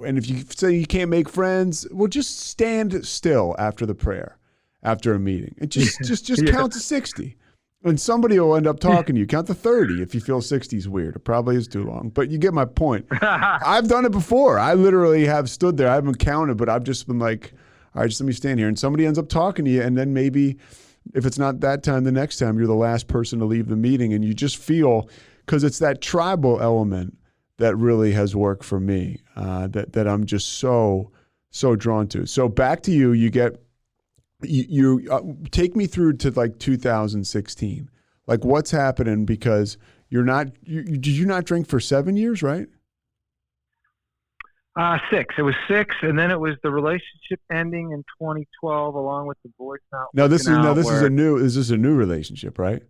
say you can't make friends, well, just stand still after the prayer, after a meeting, and just count to 60. And somebody will end up talking to you. Count to 30 if you feel 60 is weird. It probably is too long. But you get my point. I've done it before. I literally have stood there. I haven't counted, but I've just been like, all right, just let me stand here. And somebody ends up talking to you. And then maybe if it's not that time, the next time you're the last person to leave the meeting. And you just feel, because it's that tribal element that really has worked for me, that I'm just so drawn to. So back to you. You take me through to like 2016. Like what's happening, because did you not drink for 7 years, right? 6. It was 6, and then it was the relationship ending in 2012, along with the voice not. Is this a new relationship, right?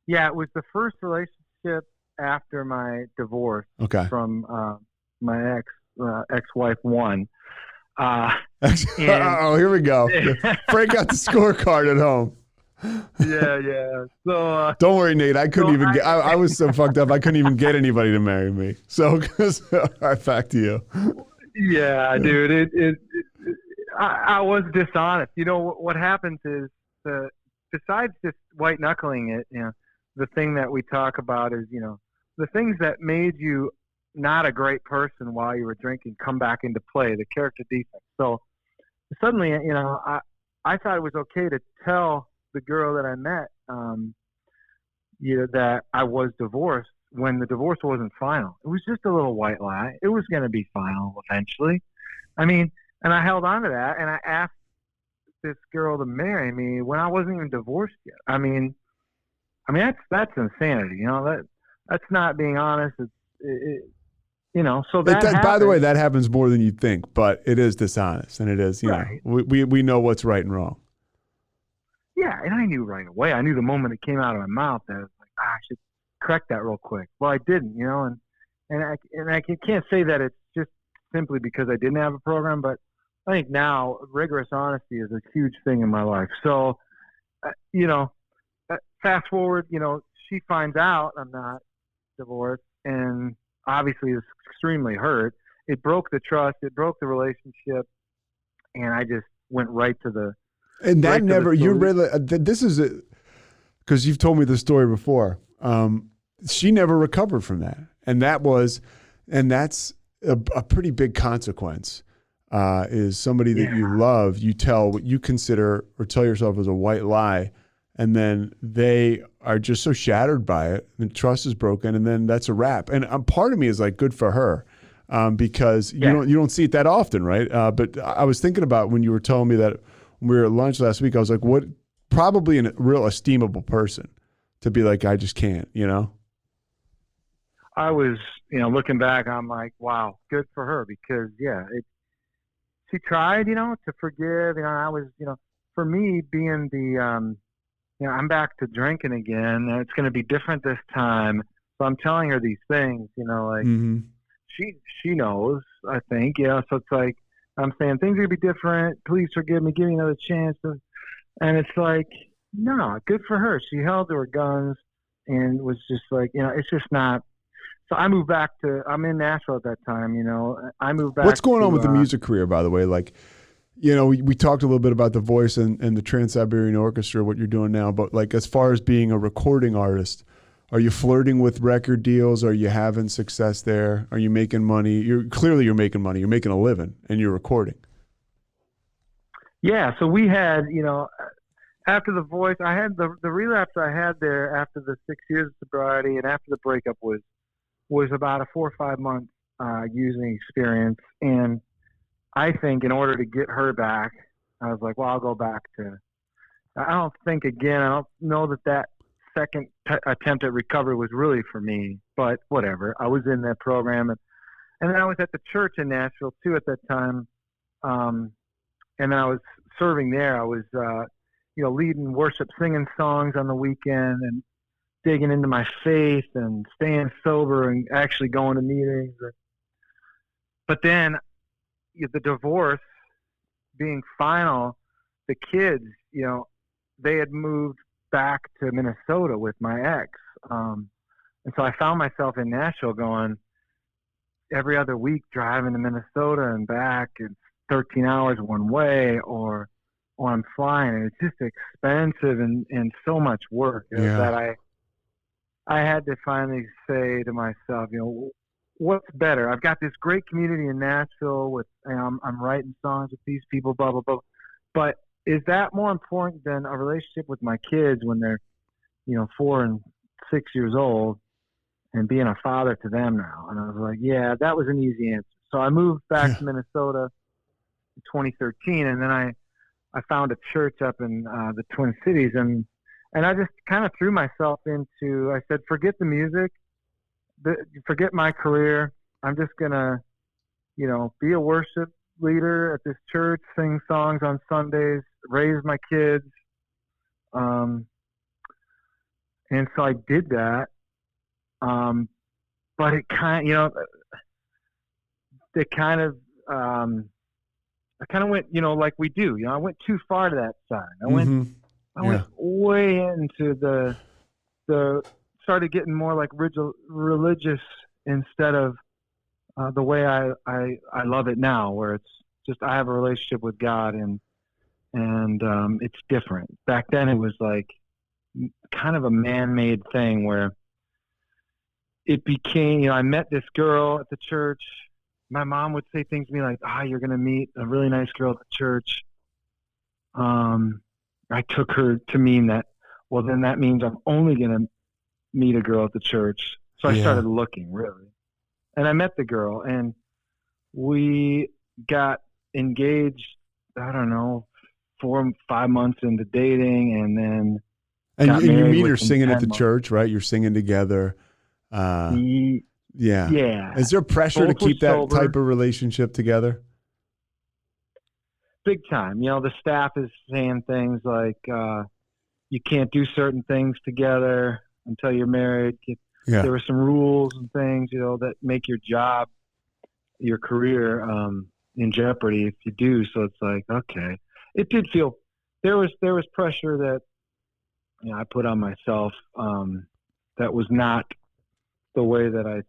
Yeah, it was the first relationship after my divorce. Okay. From my ex-wife one. Here we go. Frank got the scorecard at home. Yeah. So don't worry, Nate. I couldn't even get. I was so fucked up. I couldn't even get anybody to marry me. So, all right, back to you. Yeah, dude. I was dishonest. What happens is besides just white knuckling it, the thing that we talk about is the things that made you not a great person while you were drinking come back into play, the character defects. So suddenly, I thought it was okay to tell the girl that I met, that I was divorced when the divorce wasn't final. It was just a little white lie. It was going to be final eventually. I mean, and I held on to that, and I asked this girl to marry me when I wasn't even divorced yet. I mean, that's insanity. That's not being honest. So that by the way, that happens more than you think, but it is dishonest, and it is, right. We know what's right and wrong. Yeah, and I knew right away. I knew the moment it came out of my mouth that I was like, I should correct that real quick. Well, I didn't, and I can't say that it's just simply because I didn't have a program, but I think now rigorous honesty is a huge thing in my life. So, fast forward, she finds out I'm not divorced, and obviously is extremely hurt. It broke the trust. It broke the relationship, and I just went right to the. And that never. You really. This is because you've told me the story before. She never recovered from that, and that's a pretty big consequence. Is somebody that you love, you tell what you consider or tell yourself as a white lie, and then they are just so shattered by it, and trust is broken, and then that's a wrap. And part of me is like, good for her, because you don't see it that often, right? But I was thinking about when you were telling me that when we were at lunch last week, I was like, what? Probably a real estimable person to be like, I just can't, I was, looking back, I'm like, wow, good for her, because she tried, to forgive. I was, for me being the, I'm back to drinking again. And it's going to be different this time. So I'm telling her these things, like she knows, I think, So it's like, I'm saying things are going to be different. Please forgive me. Give me another chance. And it's like, no, good for her. She held to her guns and was just like, it's just not. So I moved back I'm in Nashville at that time, I moved back. What's going on with the music career, by the way? Like, we talked a little bit about the voice and the Trans-Siberian Orchestra, what you're doing now, but like, as far as being a recording artist, are you flirting with record deals? Are you having success there? Are you making money? You're making money. You're making a living and you're recording. Yeah. So we had, after the voice, I had the relapse I had there after the 6 years of sobriety and after the breakup was about a 4 or 5 month using experience. And I think in order to get her back, I was like, well, I'll go back to, I don't know that second attempt at recovery was really for me, but whatever. I was in that program. And then I was at the church in Nashville too at that time. And then I was serving there. I was, leading worship, singing songs on the weekend and digging into my faith and staying sober and actually going to meetings. But then the divorce being final, the kids, they had moved back to Minnesota with my ex. And so I found myself in Nashville going every other week driving to Minnesota and back. It's 13 hours one way or I'm flying. And it's just expensive and so much work that I had to finally say to myself, what's better? I've got this great community in Nashville with, I'm writing songs with these people, blah, blah, blah. But is that more important than a relationship with my kids when they're, 4 and 6 years old and being a father to them now? And I was like, yeah, that was an easy answer. So I moved back to Minnesota in 2013. And then I found a church up in the Twin Cities and I just kind of threw myself into, I said, forget the music, forget my career. I'm just going to, be a worship leader at this church, sing songs on Sundays, raise my kids. And so I did that. But it kind of, I kind of went, like we do, I went too far to that side. I went way into the started getting more like religious instead of the way I love it now, where it's just I have a relationship with God and it's different. Back then it was like kind of a man-made thing where it became, I met this girl at the church. My mom would say things to me like, you're going to meet a really nice girl at the church. I took her to mean that, well, then that means I'm only going to meet a girl at the church. So I started looking, really. And I met the girl, and we got engaged, I don't know, 4 or 5 months into dating, and then and you meet her singing at the church, right? You're singing together. Yeah. Is there pressure to keep that type of relationship together? Big time. The staff is saying things like, you can't do certain things together until you're married. There were some rules and things, that make your job, your career, in jeopardy if you do. So it's like, okay. It did feel, there was pressure that, I put on myself, that was not the way that I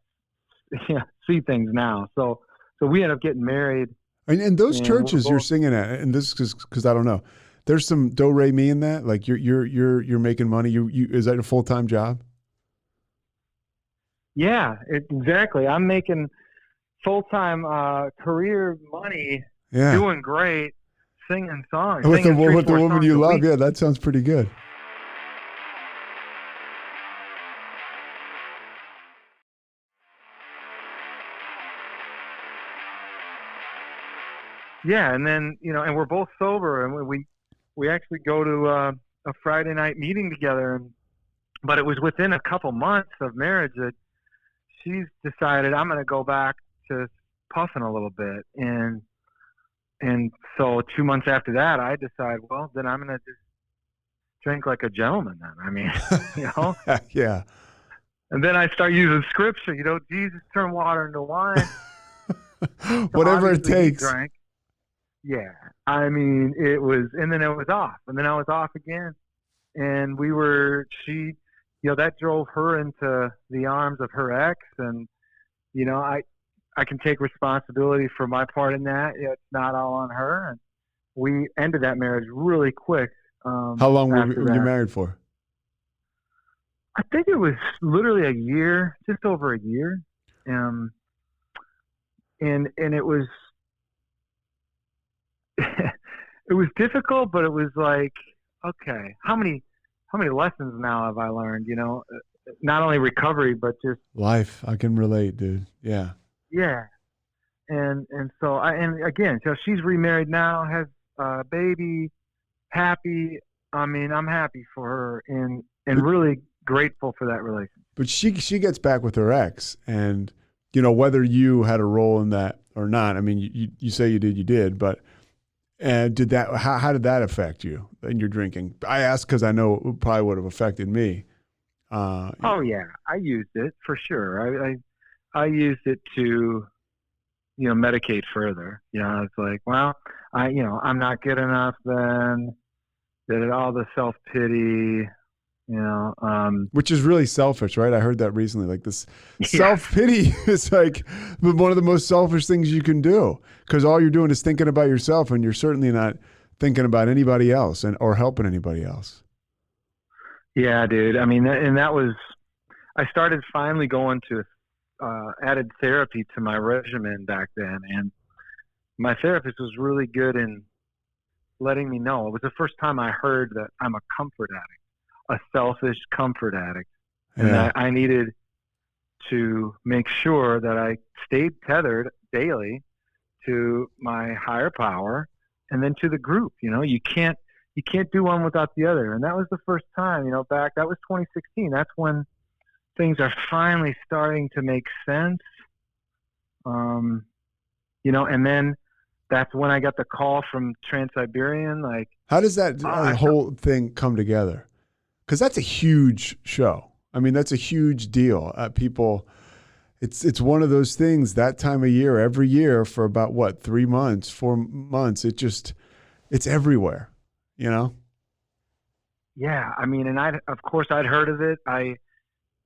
see things now. So we ended up getting married. And those churches you're singing at, and this is because I don't know, there's some do re mi in that. Like you're making money. You is that a full-time job? Yeah, exactly. I'm making full-time career money, doing great, singing songs. With the woman you love, yeah, that sounds pretty good. Yeah, and then, and we're both sober, and we actually go to a Friday night meeting together, but it was within a couple months of marriage that she's decided I'm going to go back to puffing a little bit, and so 2 months after that, I decide, well, then I'm going to just drink like a gentleman then. I mean, Yeah. And then I start using scripture, Jesus turned water into wine. Whatever it takes. Drank. Yeah. I mean, it was, and then it was off, and then I was off again. And that drove her into the arms of her ex. And, I can take responsibility for my part in that. It's not all on her. And we ended that marriage really quick. How long were you married for? I think it was literally a year, just over a year. And it was, it was difficult, but it was like, okay, how many lessons now have I learned, not only recovery, but just life. I can relate, dude. Yeah. Yeah. And so so she's remarried now, has a baby, happy. I mean, I'm happy for her and really grateful for that relationship. But she gets back with her ex, and whether you had a role in that or not. I mean, you say you did, but did that? How did that affect you in your drinking? I ask because I know it probably would have affected me. Oh yeah, I used it for sure. I used it to, medicate further. It's like, well, I'm not good enough then. Did it all the self-pity, which is really selfish, right? I heard that recently. Like this self-pity is like one of the most selfish things you can do, because all you're doing is thinking about yourself, and you're certainly not thinking about anybody else or helping anybody else. Yeah, dude. I mean, and that was, I started finally going to added therapy to my regimen back then. And my therapist was really good in letting me know. It was the first time I heard that I'm a comfort addict, a selfish comfort addict. And that I needed to make sure that I stayed tethered daily to my higher power and then to the group. You can't do one without the other. And that was the first time, back, that was 2016. That's when things are finally starting to make sense. And then that's when I got the call from Trans-Siberian. Like, how does that whole thing come together? Because that's a huge show. I mean, that's a huge deal. People, it's one of those things that time of year, every year for about 3 months, 4 months. It's everywhere, Yeah. I mean, and I'd heard of it.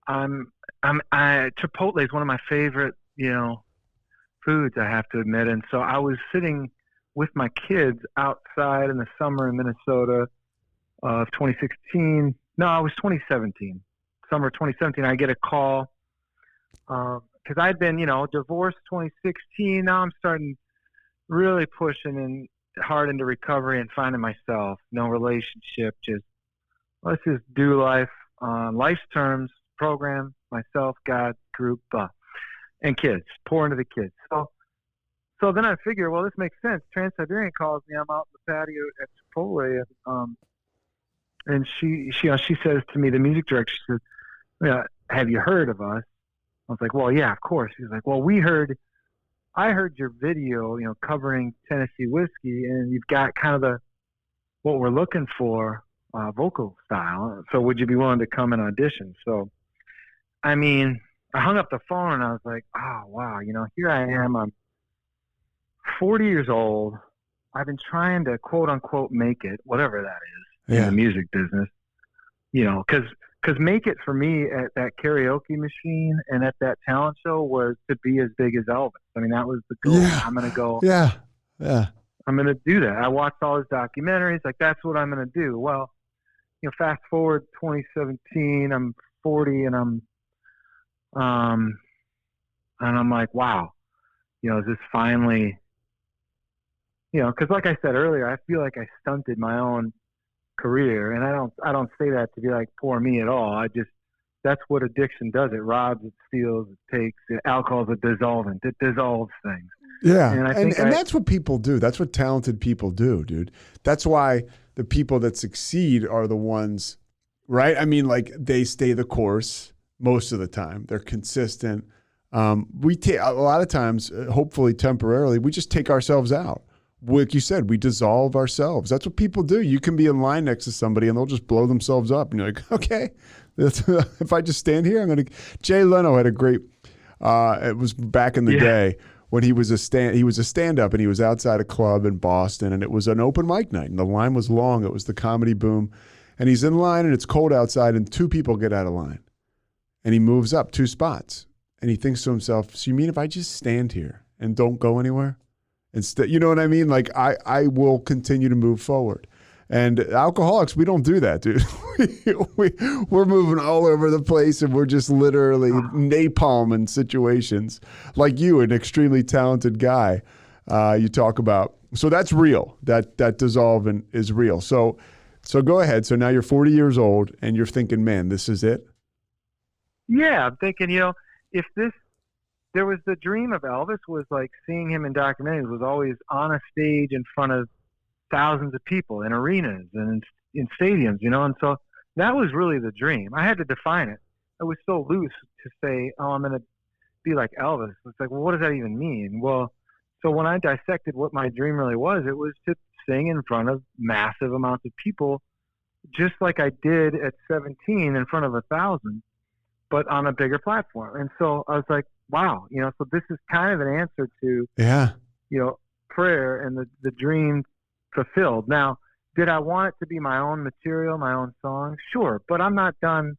Chipotle is one of my favorite, foods, I have to admit. And so I was sitting with my kids outside in the summer in Minnesota of 2016. No, it was 2017. Summer 2017, I get a call because I'd been, divorced 2016. Now I'm starting really pushing in hard into recovery and finding myself. No relationship, just let's just do life on life's terms. Program, myself, God, group, and kids. Pour into the kids. So then I figure, well, this makes sense. Trans-Siberian calls me. I'm out in the patio at Chipotle, and she says to me, the music director, she says, have you heard of us? I was like, well, yeah, of course. She's like, well, I heard your video, covering Tennessee whiskey, and you've got kind of what we're looking for, vocal style. So would you be willing to come and audition? So, I mean, I hung up the phone and I was like, oh, wow, here I am. I'm 40 years old. I've been trying to quote unquote make it, whatever that is, in the music business, because make it for me at that karaoke machine and at that talent show was to be as big as Elvis. I mean, that was the goal. Yeah. I'm going to go. Yeah. I'm going to do that. I watched all his documentaries. Like, that's what I'm going to do. Well, fast forward 2017, I'm 40 and I'm like, wow, is this finally, because like I said earlier, I feel like I stunted my own career, and I don't say that to be like poor me at all. That's what addiction does. It robs, it steals, it takes. Alcohol is a dissolvent. It dissolves things. Yeah, and that's what people do. That's what talented people do, dude. That's why the people that succeed are the ones, right? I mean, like, they stay the course most of the time. They're consistent. We take a lot of times, hopefully temporarily, we just take ourselves out. Like you said, we dissolve ourselves. That's what people do. You can be in line next to somebody and they'll just blow themselves up. And you're like, okay, if I just stand here, I'm going to. Jay Leno had a great, it was back in the day when he was a stand-up, and he was outside a club in Boston, and it was an open mic night, and the line was long. It was the Comedy Boom, and he's in line, and it's cold outside, and two people get out of line, and he moves up 2 spots, and he thinks to himself, so you mean if I just stand here and don't go anywhere? Instead, you know what I mean? Like I will continue to move forward. And alcoholics, we don't do that, dude. We're moving all over the place, and we're just literally napalm in situations. Like you, an extremely talented guy, you talk about. So that's real. That dissolving is real. So go ahead. So now you're 40 years old, and you're thinking, man, this is it? Yeah, I'm thinking, if there was the dream of Elvis was like seeing him in documentaries, was always on a stage in front of thousands of people in arenas and in stadiums, and so that was really the dream. I had to define it. It was so loose to say, oh, I'm going to be like Elvis. It's like, well, what does that even mean? Well, so when I dissected what my dream really was, it was to sing in front of massive amounts of people, just like I did at 17 in front of 1,000, but on a bigger platform. And so I was like, wow, so this is kind of an answer to, prayer and the dream fulfilled. Now, did I want it to be my own material, my own song? Sure, but I'm not done,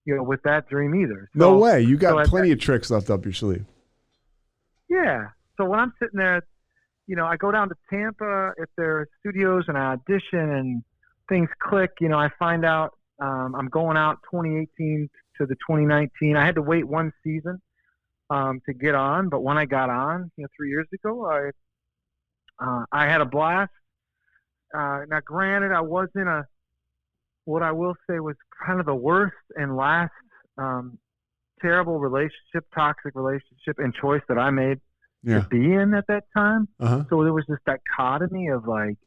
with that dream either. So, no way. You got plenty of tricks left up your sleeve. Yeah. So when I'm sitting there, I go down to Tampa at their studios and I audition and things click. I find out I'm going out 2018 to the 2019. I had to wait 1 season to get on, but when I got on, 3 years ago, I had a blast. Now, granted, I was in what I will say was kind of the worst and last terrible relationship, toxic relationship and choice that I made to be in at that time. Uh-huh. So there was this dichotomy of like,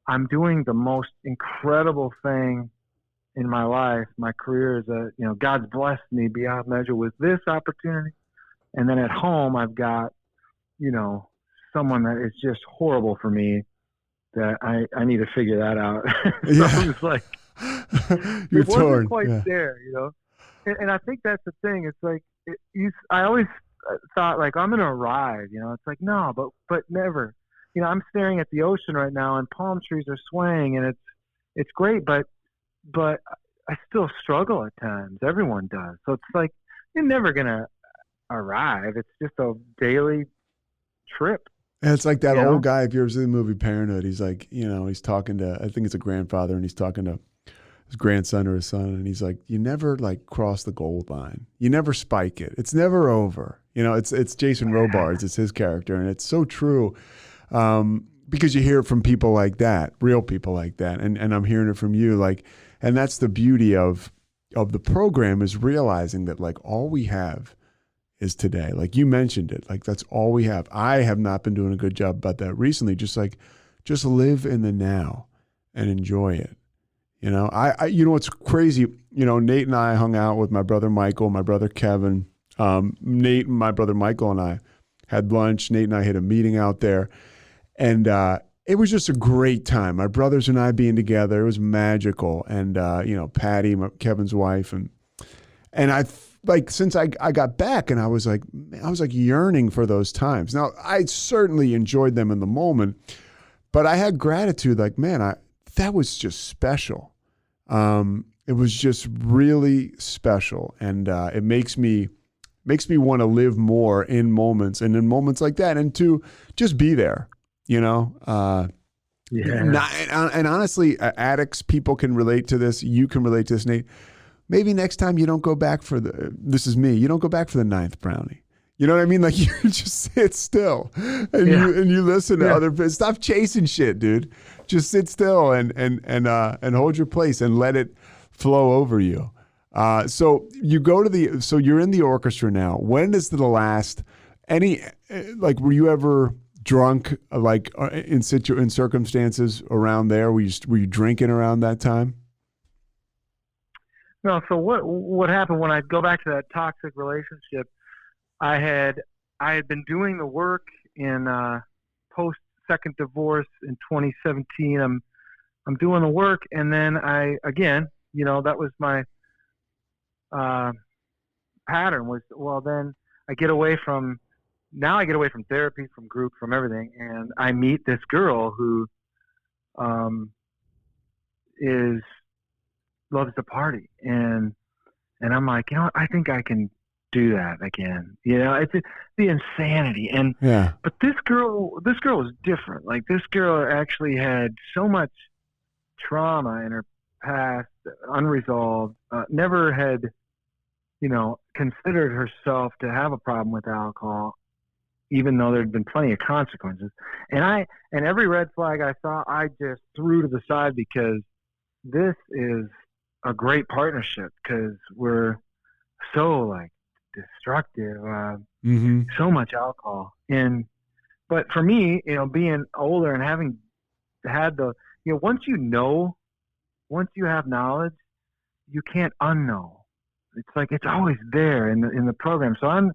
I'm doing the most incredible thing in my life. My career is God's blessed me beyond measure with this opportunity. And then at home, I've got, someone that is just horrible for me that I need to figure that out. So it was like, You're it torn. wasn't quite there, And I think that's the thing. It's like, I always thought like, I'm going to arrive, it's like, no, but never, I'm staring at the ocean right now and palm trees are swaying and it's great, but I still struggle at times. Everyone does. So it's like, you're never going to arrive. It's just a daily trip. And it's like that old guy, if you ever seen the movie Parenthood, he's like, he's talking to, I think it's a grandfather, and he's talking to his grandson or his son, and he's like, you never like cross the goal line. You never spike it. It's never over. It's Jason Robards, it's his character, and it's so true. Because you hear it from people like that, real people like that. And I'm hearing it from you. Like, and that's the beauty of the program, is realizing that like all we have is today. Like you mentioned it, like that's all we have. I have not been doing a good job about that recently. Just live in the now and enjoy it. I what's crazy, Nate and I hung out with my brother Michael, my brother Kevin, Nate and my brother Michael and I had lunch. Nate and I had a meeting out there, and it was just a great time. My brothers and I being together, it was magical. And Patty, Kevin's wife, and I like, since I got back, and I was like yearning for those times. Now, I certainly enjoyed them in the moment, but I had gratitude. Like, man, that was just special. It was just really special, and it makes me want to live more in moments, and in moments like that, and to just be there. And honestly, addicts, people can relate to this. You can relate to this, Nate. Maybe next time you don't go back this is me, you don't go back for the 9th brownie. You know what I mean? Like, you just sit still and you listen to other people. Stop chasing shit, dude. Just sit still and hold your place and let it flow over you. So you go to so you're in the orchestra now. When is the last, were you ever drunk, like in circumstances around there? Were you drinking around that time? No. So what happened when I go back to that toxic relationship? I had been doing the work in post second divorce in 2017. I'm doing the work, and then that was my pattern was, well, then I get away from now I get away from therapy, from group, from everything, and I meet this girl who is loves to party, and I'm like, I think I can do that again. It's the insanity. And Yeah. but this girl was different. Like, this girl actually had so much trauma in her past, unresolved, never had, considered herself to have a problem with alcohol, even though there'd been plenty of consequences. And every red flag I saw, I just threw to the side, because this is a great partnership, because we're so like destructive, so much alcohol. But for me, being older and having had once you have knowledge, you can't unknow. It's like, it's always there in the program. So I'm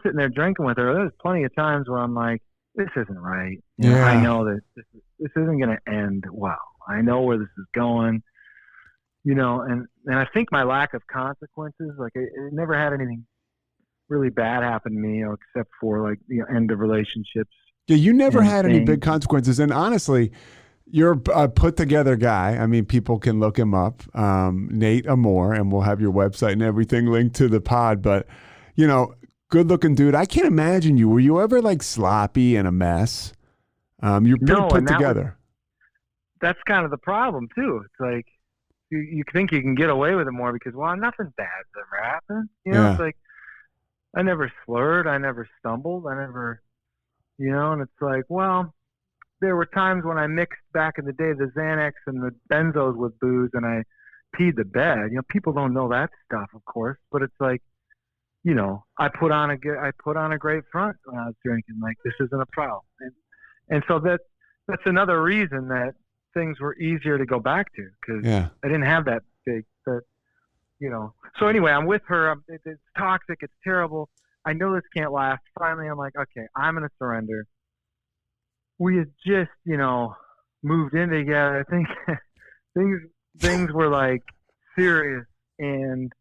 sitting there drinking with her. There's plenty of times where I'm like, this isn't right. I know that this isn't going to end well. I know where this is going. And I think my lack of consequences, like, it never had anything really bad happen to me, except for like end of relationships. Yeah, you never had any big consequences, and honestly, you're a put together guy. I mean, people can look him up, Nate Amor, and we'll have your website and everything linked to the pod. But good looking dude. I can't imagine you. Were you ever like sloppy and a mess? You're pretty put together. That's kind of the problem too. It's like, you think you can get away with it more because, well, nothing bad's ever happened. It's like, I never slurred. I never stumbled. I never, and it's like, well, there were times when I mixed back in the day the Xanax and the benzos with booze, and I peed the bed. People don't know that stuff, of course, but it's like, I put on a great front when I was drinking. Like, this isn't a problem. And so that's another reason that things were easier to go back to, because I didn't have that big, So anyway, I'm with her. It's toxic. It's terrible. I know this can't last. Finally, I'm like, okay, I'm going to surrender. We had just, moved in together. I think things were like serious, and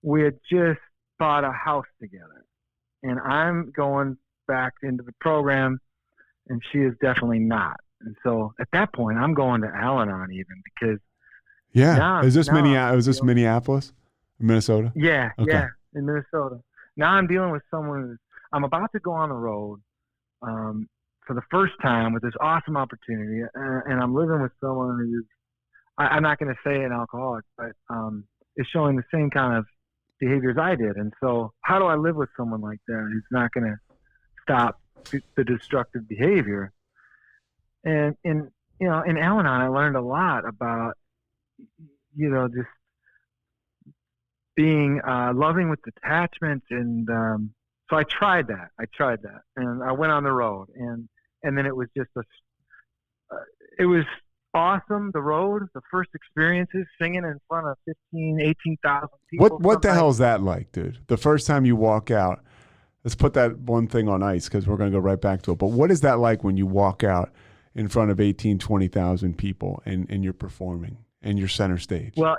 we had just bought a house together. And I'm going back into the program, and she is definitely not. And so at that point, I'm going to Al-Anon even, because is this Minneapolis, Minnesota? Yeah, okay. Yeah, in Minnesota. Now I'm dealing with someone I'm about to go on the road for the first time with this awesome opportunity, and I'm living with someone who's, I'm not going to say an alcoholic, but is showing the same kind of behaviors I did. And so how do I live with someone like that who's not going to stop the destructive behavior? And in Al-Anon, I learned a lot about, just being loving with detachment. And so I tried that. And I went on the road. And then it was just it was awesome, the road, the first experiences, singing in front of 15, 18,000 people. What the hell is that like, dude? The first time you walk out, let's put that one thing on ice, because we're going to go right back to it. But what is that like when you walk out in front of 18, 20,000 people and you're performing and you're center stage? Well,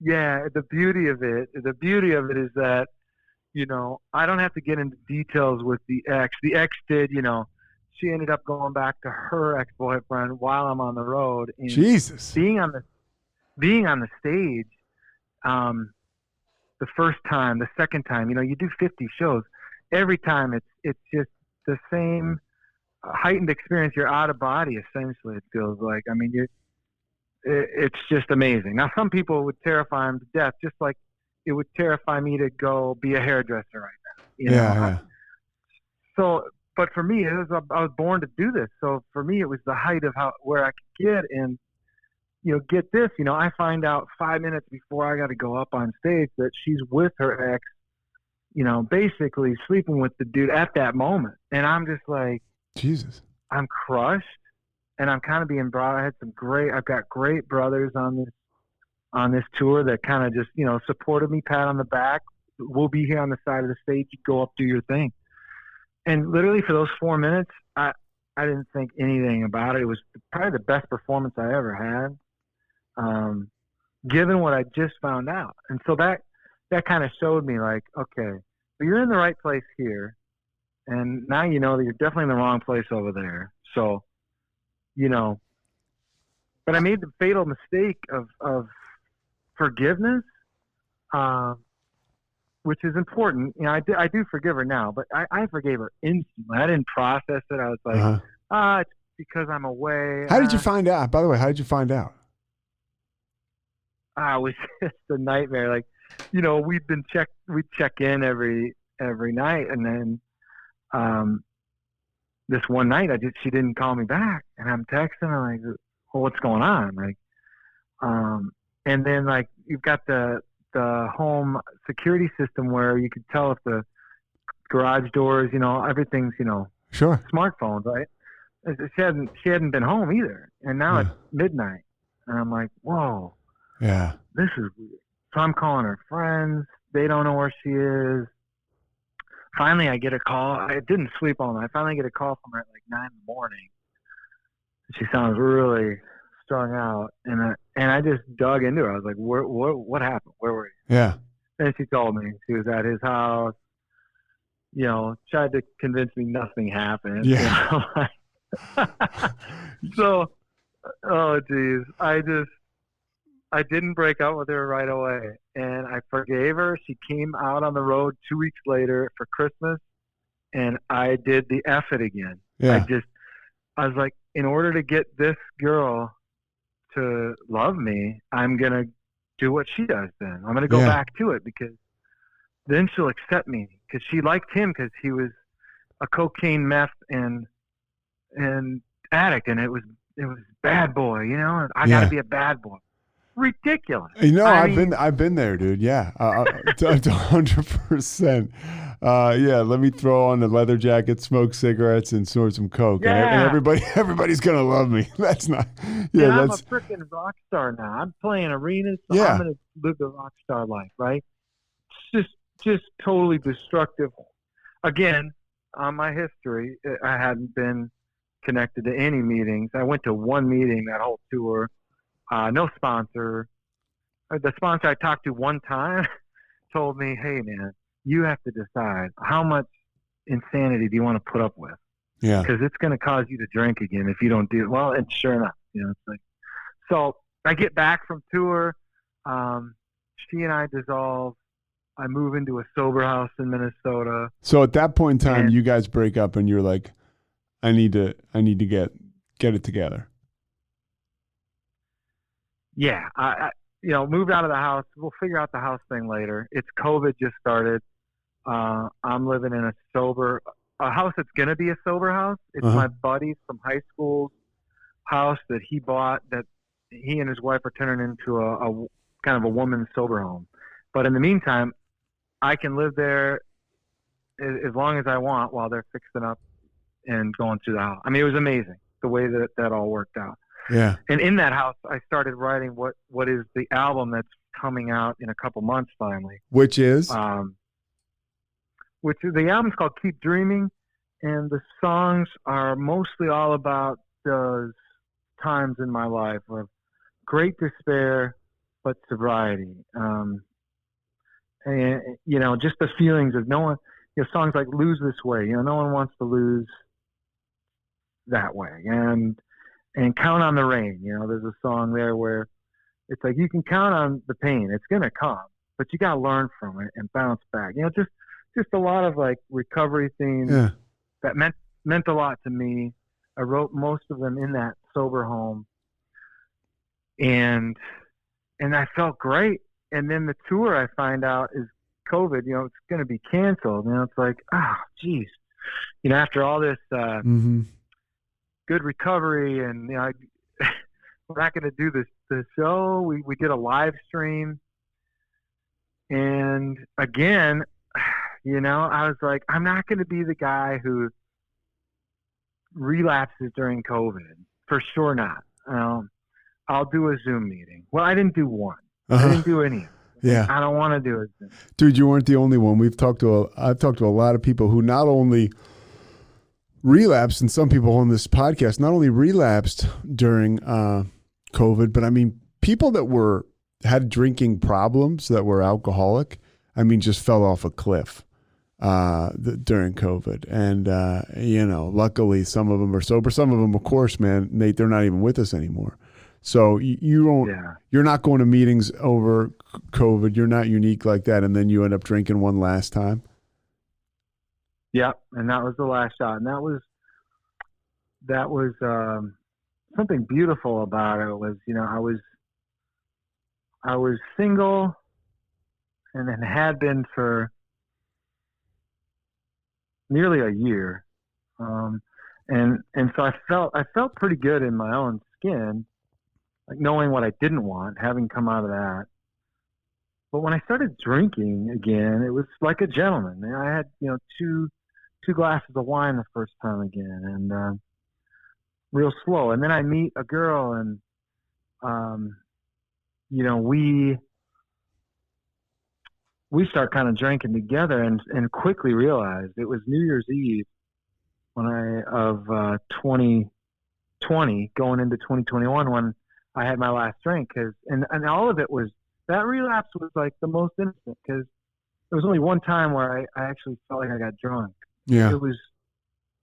yeah, the beauty of it is that, I don't have to get into details with the ex. The ex did, she ended up going back to her ex-boyfriend while I'm on the road. And Jesus. Being on the stage, the first time, the second time, you do 50 shows. Every time it's just the same heightened experience. You're out of body, essentially, it feels like. I mean, it's just amazing. Now, some people would terrify them to death, just like it would terrify me to go be a hairdresser right now. Yeah. So, but for me, I was born to do this. So for me, it was the height of where I could get. And, get this, I find out 5 minutes before I got to go up on stage that she's with her ex, basically sleeping with the dude at that moment. And I'm just like, Jesus, I'm crushed, and I'm kind of being brought. I've got great brothers on this tour that kind of just, supported me, pat on the back. We'll be here on the side of the stage. You go up, do your thing. And literally for those 4 minutes, I didn't think anything about it. It was probably the best performance I ever had, given what I just found out. And so that kind of showed me, like, okay, you're in the right place here. And now you know that you're definitely in the wrong place over there. So, you know, but I made the fatal mistake of forgiveness, which is important. You know, I do forgive her now, but I forgave her instantly. I didn't process it. I was like, it's because I'm away. How did you find out? By the way, how did you find out? It was just a nightmare. Like, you know, we'd check in every night, and then this one night she didn't call me back, and I'm texting her like, well, what's going on? Like, and then like you've got the home security system where you could tell if the garage doors, you know, everything's, you know, sure, smartphones, right? She hadn't been home either, and now it's midnight, and I'm like, whoa, yeah, this is weird. So I'm calling her friends. They don't know where she is. Finally, I get a call. I didn't sleep all night. I finally get a call from her at like 9 a.m. She sounds really strung out, and I just dug into her. I was like, what happened? Where were you? Yeah. And she told me she was at his house. You know, tried to convince me nothing happened. Yeah. You know? So, oh geez, I didn't break up with her right away, and I forgave her. She came out on the road 2 weeks later for Christmas, and I did the F it again. Yeah. I was like, in order to get this girl to love me, I'm going to do what she does then. I'm going to go back to it, because then she'll accept me, because she liked him because he was a cocaine, meth, and addict, and it was bad boy, you know, and I got to be a bad boy. Ridiculous. You know, I've been there, dude. Yeah, 100%. Yeah, let me throw on the leather jacket, smoke cigarettes, and snort some coke, and everybody's gonna love me. That's not. Yeah, I'm a freaking rock star now. I'm playing arenas. So I'm gonna live the rock star life, right? It's just totally destructive. Again, on my history, I hadn't been connected to any meetings. I went to one meeting that whole tour. No sponsor. The sponsor I talked to one time told me, hey, man, you have to decide how much insanity do you want to put up with? Yeah. Because it's going to cause you to drink again if you don't do it. Well, and sure enough, you know, it's like, so I get back from tour. She and I dissolve. I move into a sober house in Minnesota. So at that point in time, you guys break up, and you're like, I need to get it together. Yeah, I moved out of the house. We'll figure out the house thing later. It's COVID just started. I'm living in a house that's going to be a sober house. It's my buddy from high school's house that he bought, that he and his wife are turning into a kind of a woman's sober home. But in the meantime, I can live there as long as I want while they're fixing up and going through the house. I mean, it was amazing the way that all worked out. Yeah. And in that house, I started writing what is the album that's coming out in a couple months finally. Which is? The album's called Keep Dreaming, and the songs are mostly all about those times in my life of great despair, but sobriety. And, you know, just the feelings of no one, you know, songs like Lose This Way, you know, no one wants to lose that way. And Count on the Rain, you know, there's a song there where it's like, you can count on the pain. It's going to come, but you got to learn from it and bounce back. You know, just a lot of like recovery themes that meant a lot to me. I wrote most of them in that sober home, and I felt great. And then the tour, I find out, is COVID, you know, it's going to be canceled. You know, it's like, geez, you know, after all this, good recovery, and you know, we're not going to do the show. We did a live stream, and again, you know, I was like, I'm not going to be the guy who relapses during COVID, for sure not. I'll do a Zoom meeting. Well, I didn't do one. I didn't do any. Yeah, I don't want to do it. Dude, you weren't the only one. I've talked to a lot of people who not only relapsed, and some people on this podcast not only relapsed during COVID, but I mean, people that had drinking problems, that were alcoholic, I mean, just fell off a cliff. during COVID. And, luckily some of them are sober. Some of them, of course, man, Nate, they're not even with us anymore. So you're not going to meetings over COVID. You're not unique like that. And then you end up drinking one last time. Yeah. And that was the last shot. And that was something beautiful about it was, I was single and then had been for nearly a year. And so I felt pretty good in my own skin, like knowing what I didn't want, having come out of that. But when I started drinking again, it was like a gentleman. I had, two glasses of wine the first time again, and real slow. And then I meet a girl, and we start kind of drinking together, and quickly realized it was New Year's Eve of 2020 going into 2021 when I had my last drink. And all of it was, that relapse was like the most innocent, because there was only one time where I actually felt like I got drunk. Yeah.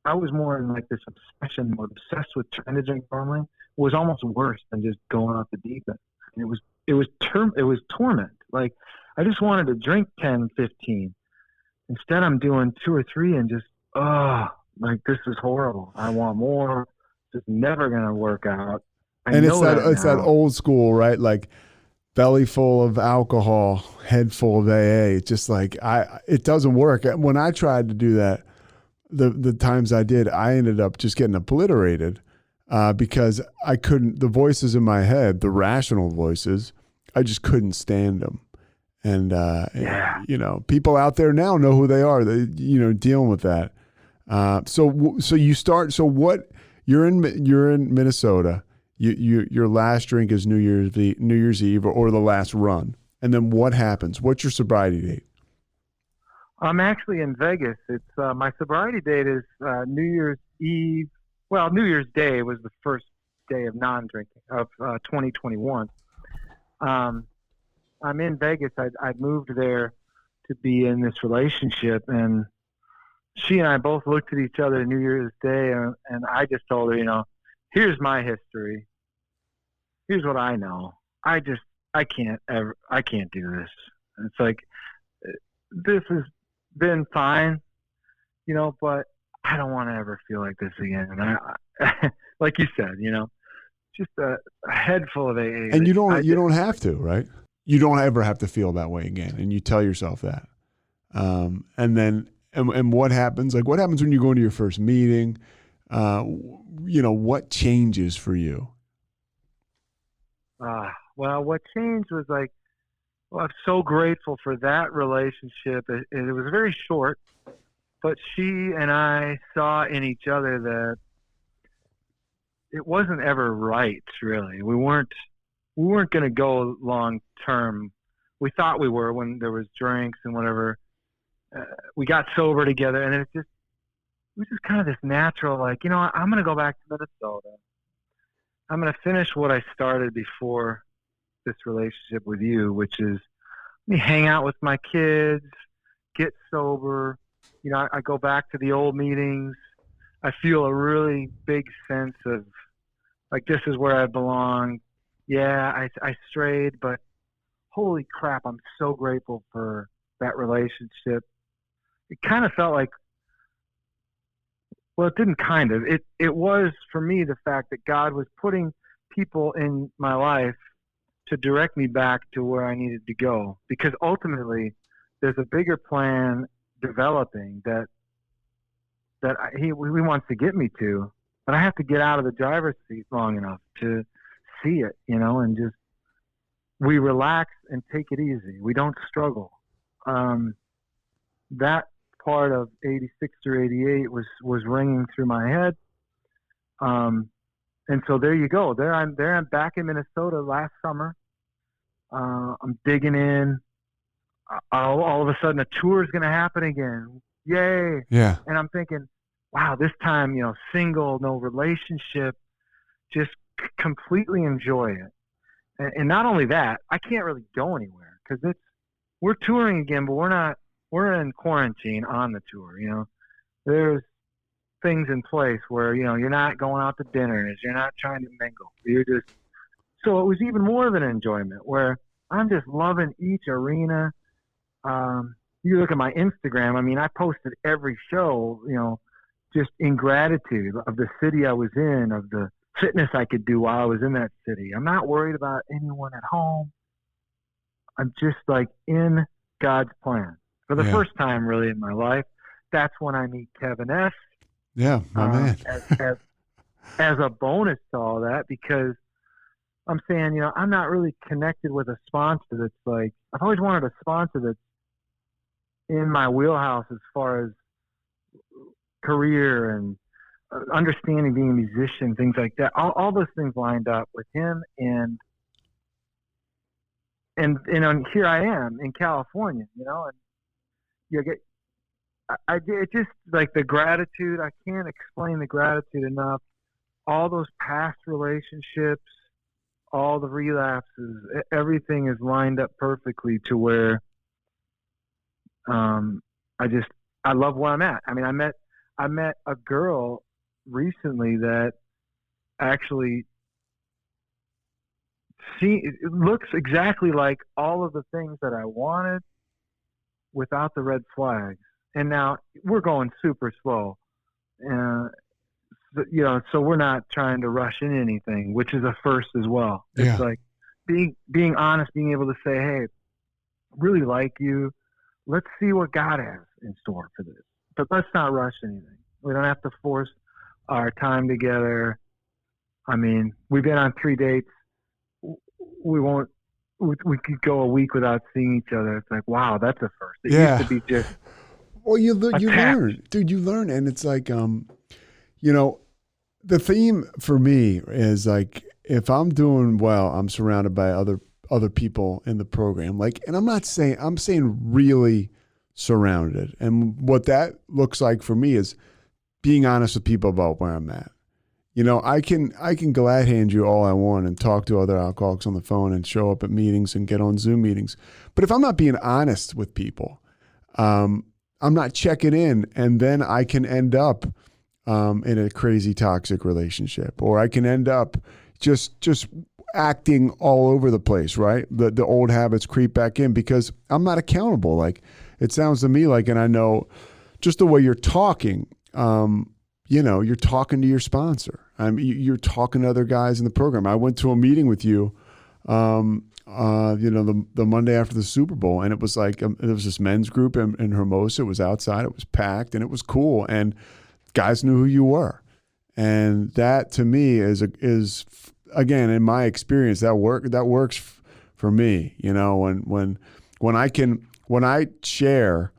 I was more in like this obsession mode, obsessed with trying to drink normally. It was almost worse than just going off the deep end. It was torment. Like, I just wanted to drink 10, 15. Instead, I'm doing 2 or 3 and just, like, this is horrible. I want more. It's never going to work out. And it's that old school, right? Like, belly full of alcohol, head full of AA. It's just like, it doesn't work. When I tried to do that, the times I did, I ended up just getting obliterated because I couldn't, the voices in my head, the rational voices, I just couldn't stand them. And, people out there now know who they are, dealing with that. So you're in Minnesota, your last drink is New Year's Eve or the last run. And then what happens? What's your sobriety date? I'm actually in Vegas. It's my sobriety date is New Year's Eve. Well, New Year's Day was the first day of non-drinking of 2021. I'm in Vegas. I moved there to be in this relationship, and she and I both looked at each other New Year's Day, and I just told her, here's my history. Here's what I know. I can't do this. And it's like, this has been fine, but I don't want to ever feel like this again. And I like you said, just a head full of AA. And you don't have to, right? You don't ever have to feel that way again. And you tell yourself that. And what happens? Like, what happens when you go into your first meeting? What changes for you? Well, what changed was like, I'm so grateful for that relationship. It was very short, but she and I saw in each other that it wasn't ever right, really. We weren't going to go long term. We thought we were when there was drinks and whatever. We got sober together, and it was just kind of this natural, like, I'm going to go back to Minnesota. I'm going to finish what I started before this relationship with you, which is me hang out with my kids, get sober. I go back to the old meetings. I feel a really big sense of like, this is where I belong. Yeah, I strayed, but holy crap, I'm so grateful for that relationship. It kind of felt like, well, it didn't kind of. It was, for me, the fact that God was putting people in my life to direct me back to where I needed to go. Because ultimately, there's a bigger plan developing that he wants to get me to. But I have to get out of the driver's seat long enough to see it, and just, we relax and take it easy. We don't struggle. That part of 86 or 88 was ringing through my head. And so there you go. There I'm back in Minnesota last summer. I'm digging in. All of a sudden, a tour is going to happen again. Yay! Yeah. And I'm thinking, wow, this time, single, no relationship, just completely enjoy it. And not only that, I can't really go anywhere because we're touring again, but we're not we're in quarantine on the tour, there's things in place where, you're not going out to dinners, you're not trying to mingle. So it was even more of an enjoyment where I'm just loving each arena. You look at my Instagram, I posted every show, just in gratitude of the city I was in, of the fitness I could do while I was in that city. I'm not worried about anyone at home. I'm just like in God's plan. For the first time really in my life, that's when I meet Kevin S. Yeah, my man. as a bonus to all that, because I'm saying, I'm not really connected with a sponsor that's like, I've always wanted a sponsor that's in my wheelhouse as far as career and understanding being a musician, things like that. All those things lined up with him, and here I am in California, and you get, it just like the gratitude. I can't explain the gratitude enough. All those past relationships, all the relapses, everything is lined up perfectly to where I love where I'm at. I met a girl recently that actually it looks exactly like all of the things that I wanted without the red flags. And now we're going super slow. So we're not trying to rush in anything, which is a first as well. Yeah. It's like being honest, being able to say, hey, really like you. Let's see what God has in store for this. But let's not rush anything. We don't have to force our time together. We've been on 3 dates. We could go a week without seeing each other. It's like, wow, that's a first. It used to be just. Well, you learn, dude. You learn, and it's like, the theme for me is like, if I'm doing well, I'm surrounded by other people in the program. Like, and I'm saying really surrounded. And what that looks like for me is being honest with people about where I'm at. I can glad hand you all I want and talk to other alcoholics on the phone and show up at meetings and get on Zoom meetings. But if I'm not being honest with people, I'm not checking in, and then I can end up in a crazy toxic relationship, or I can end up just acting all over the place, right? The old habits creep back in because I'm not accountable. Like, it sounds to me like, and I know just the way you're talking, you're talking to your sponsor. You're talking to other guys in the program. I went to a meeting with you, the Monday after the Super Bowl, and it was like, there was this men's group in Hermosa. It was outside. It was packed, and it was cool. And guys knew who you were. And that to me is again, in my experience, that works for me, when I share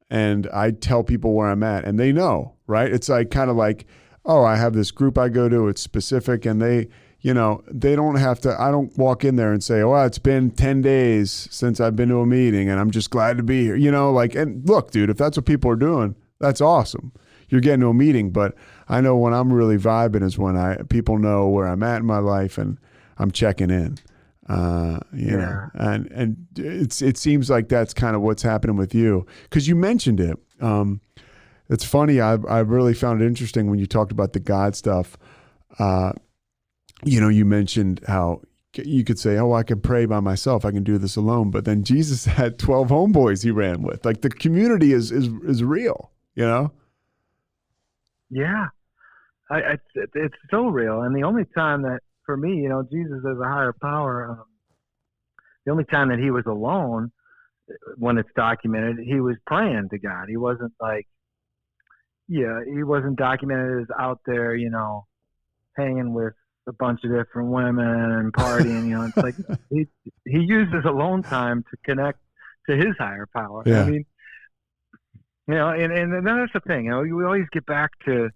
and I tell people where I'm at and they know, right? It's like, kind of like, oh, I have this group I go to, it's specific, and they don't have to, I don't walk in there and say, oh, it's been 10 days since I've been to a meeting and I'm just glad to be here, and look, dude, if that's what people are doing, that's awesome. You're getting to a meeting, but I know when I'm really vibing is when people know where I'm at in my life and I'm checking in, and it seems like that's kind of what's happening with you. 'Cause you mentioned it. It's funny. I really found it interesting when you talked about the God stuff. You mentioned how you could say, oh, I can pray by myself. I can do this alone. But then Jesus had 12 homeboys he ran with. Like, the community is real, Yeah, it's so real. And the only time that, for me, Jesus is a higher power. The only time that he was alone, when it's documented, he was praying to God. He wasn't like, he wasn't documented as out there, hanging with a bunch of different women and partying. It's like he used his alone time to connect to his higher power. Yeah. And that's the thing. We always get back to,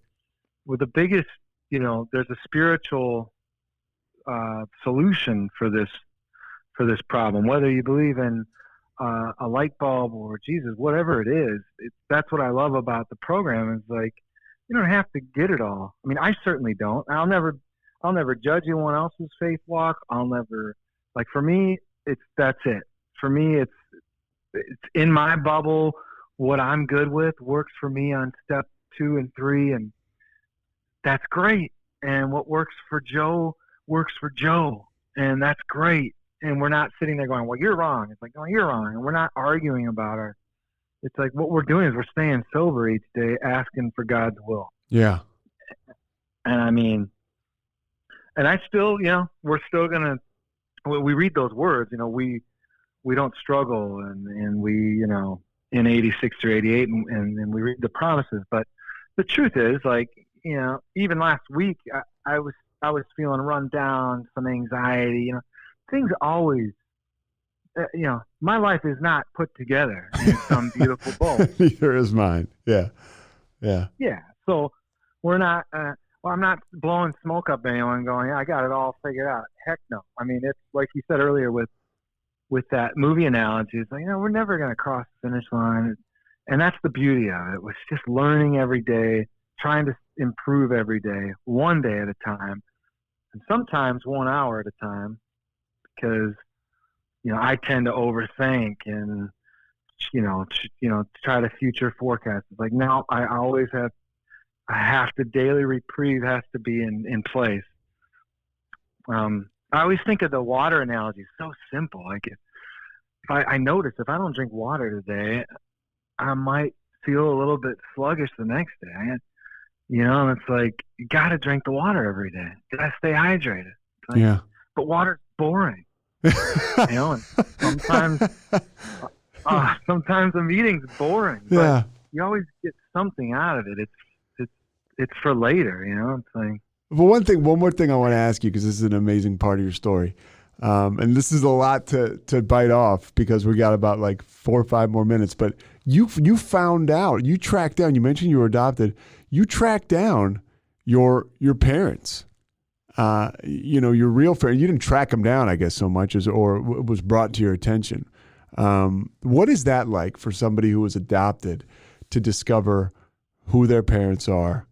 with the biggest, there's a spiritual solution for this problem. Whether you believe in a light bulb or Jesus, whatever it is, that's what I love about the program. Is like, you don't have to get it all. I certainly don't. I'll never judge anyone else's faith walk. I'll never, for me, that's it. For me, it's in my bubble what I'm good with works for me on step 2 and 3, and that's great. And what works for Joe works for Joe, and that's great. And we're not sitting there going, well, you're wrong. It's like, no, you're wrong. And we're not arguing about it. It's like what we're doing is we're staying sober each day, asking for God's will. Yeah. And I mean, and I still, we're still going to, we read those words, we don't struggle, and we, in 86 or 88, and we read the promises. But the truth is, like, even last week, I was feeling run down, some anxiety, things always, my life is not put together in some beautiful bow. Neither is mine. Yeah. Yeah. Yeah. So we're not, I'm not blowing smoke up anyone going, yeah, I got it all figured out. Heck no. I mean, it's like you said earlier with that movie analogy. It's like, we're never going to cross the finish line. And that's the beauty of it. It was just learning every day, trying to improve every day, one day at a time, and sometimes 1 hour at a time, because, I tend to overthink and, try to future forecast. It's like, no, I have to daily reprieve has to be in place. I always think of the water analogy. It's so simple. Like if I notice if I don't drink water today, I might feel a little bit sluggish the next day. And it's like, you got to drink the water every day. You got to stay hydrated. Like, yeah. But water's boring. And sometimes the meeting's boring. Yeah. But you always get something out of it. It's for later, It's like. Well, one more thing I want to ask you, because this is an amazing part of your story. And this is a lot to bite off, because we got about like 4 or 5 more minutes. But you found out, you tracked down, you mentioned you were adopted. You tracked down your parents, your real parents. You didn't track them down, I guess, so much or it was brought to your attention. What is that like for somebody who was adopted to discover who their parents are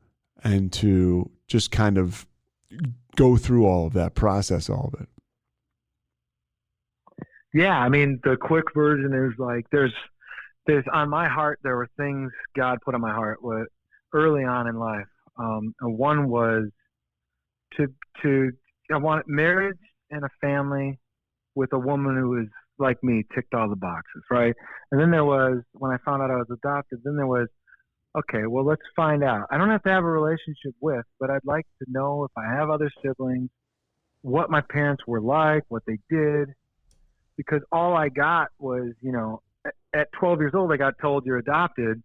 and to just kind of go through all of that, process all of it? Yeah, I mean, the quick version is like there's on my heart, there were things God put on my heart early on in life. And one was I wanted marriage and a family with a woman who was like me, ticked all the boxes, right? And then there was, when I found out I was adopted, then there was, okay, well, let's find out. I don't have to have a relationship with, but I'd like to know if I have other siblings, what my parents were like, what they did. Because all I got was, at 12 years old, I got told you're adopted.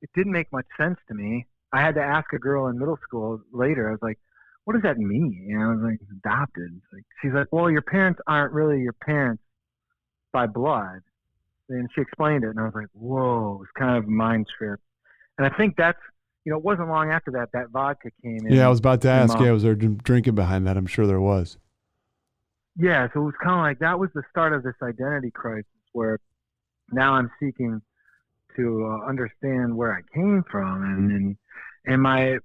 It didn't make much sense to me. I had to ask a girl in middle school later. I was like, what does that mean? I was like, adopted. She's like, well, your parents aren't really your parents by blood. And she explained it, and I was like, whoa, it was kind of a mind trip. And I think that's, it wasn't long after that vodka came in. Yeah, I was about to ask. Yeah, was there drinking behind that? I'm sure there was. Yeah, so it was kind of like that was the start of this identity crisis, where now I'm seeking to understand where I came from, and my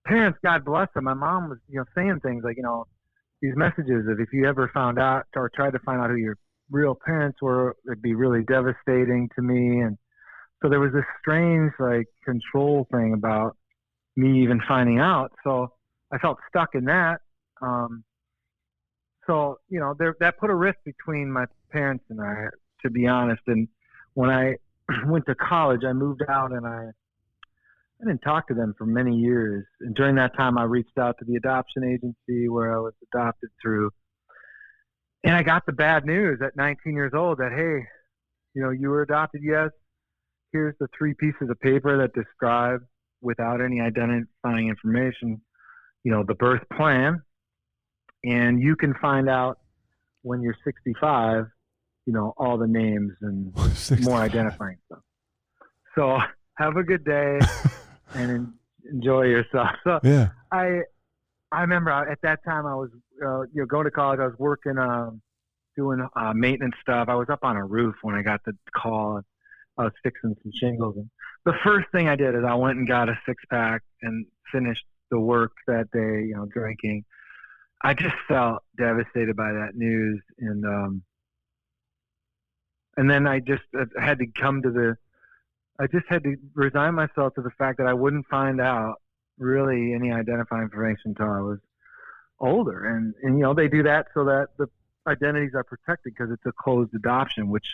parents, God bless them. My mom was, saying things like, these messages of if you ever found out or tried to find out who your real parents were, it'd be really devastating to me. And so there was this strange control thing about me even finding out. So I felt stuck in that. So, that put a rift between my parents and I, to be honest. And when I went to college, I moved out, and I didn't talk to them for many years. And during that time, I reached out to the adoption agency where I was adopted through. And I got the bad news at 19 years old that, hey, you were adopted, yes. Here's the 3 pieces of paper that describe, without any identifying information, the birth plan. And you can find out when you're 65, all the names and more identifying stuff. So have a good day and enjoy yourself. So yeah. I remember at that time I was, going to college. I was working, doing maintenance stuff. I was up on a roof when I got the call. I was fixing some shingles. And the first thing I did is I went and got a 6-pack and finished the work that day, drinking. I just felt devastated by that news. And then I just had to come to I just had to resign myself to the fact that I wouldn't find out really any identifying information until I was older. And they do that so that the identities are protected because it's a closed adoption, which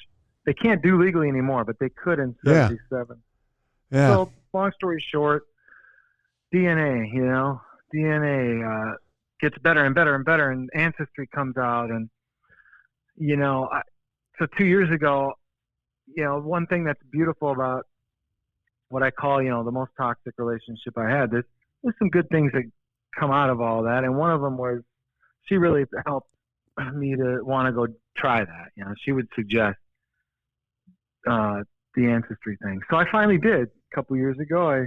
they can't do legally anymore, but they could in 77. Yeah. So long story short, DNA gets better and better and better, and Ancestry comes out. And, so 2 years ago, one thing that's beautiful about what I call, the most toxic relationship I had, there's some good things that come out of all that. And one of them was she really helped me to want to go try that. She would suggest the Ancestry thing. So I finally did a couple years ago.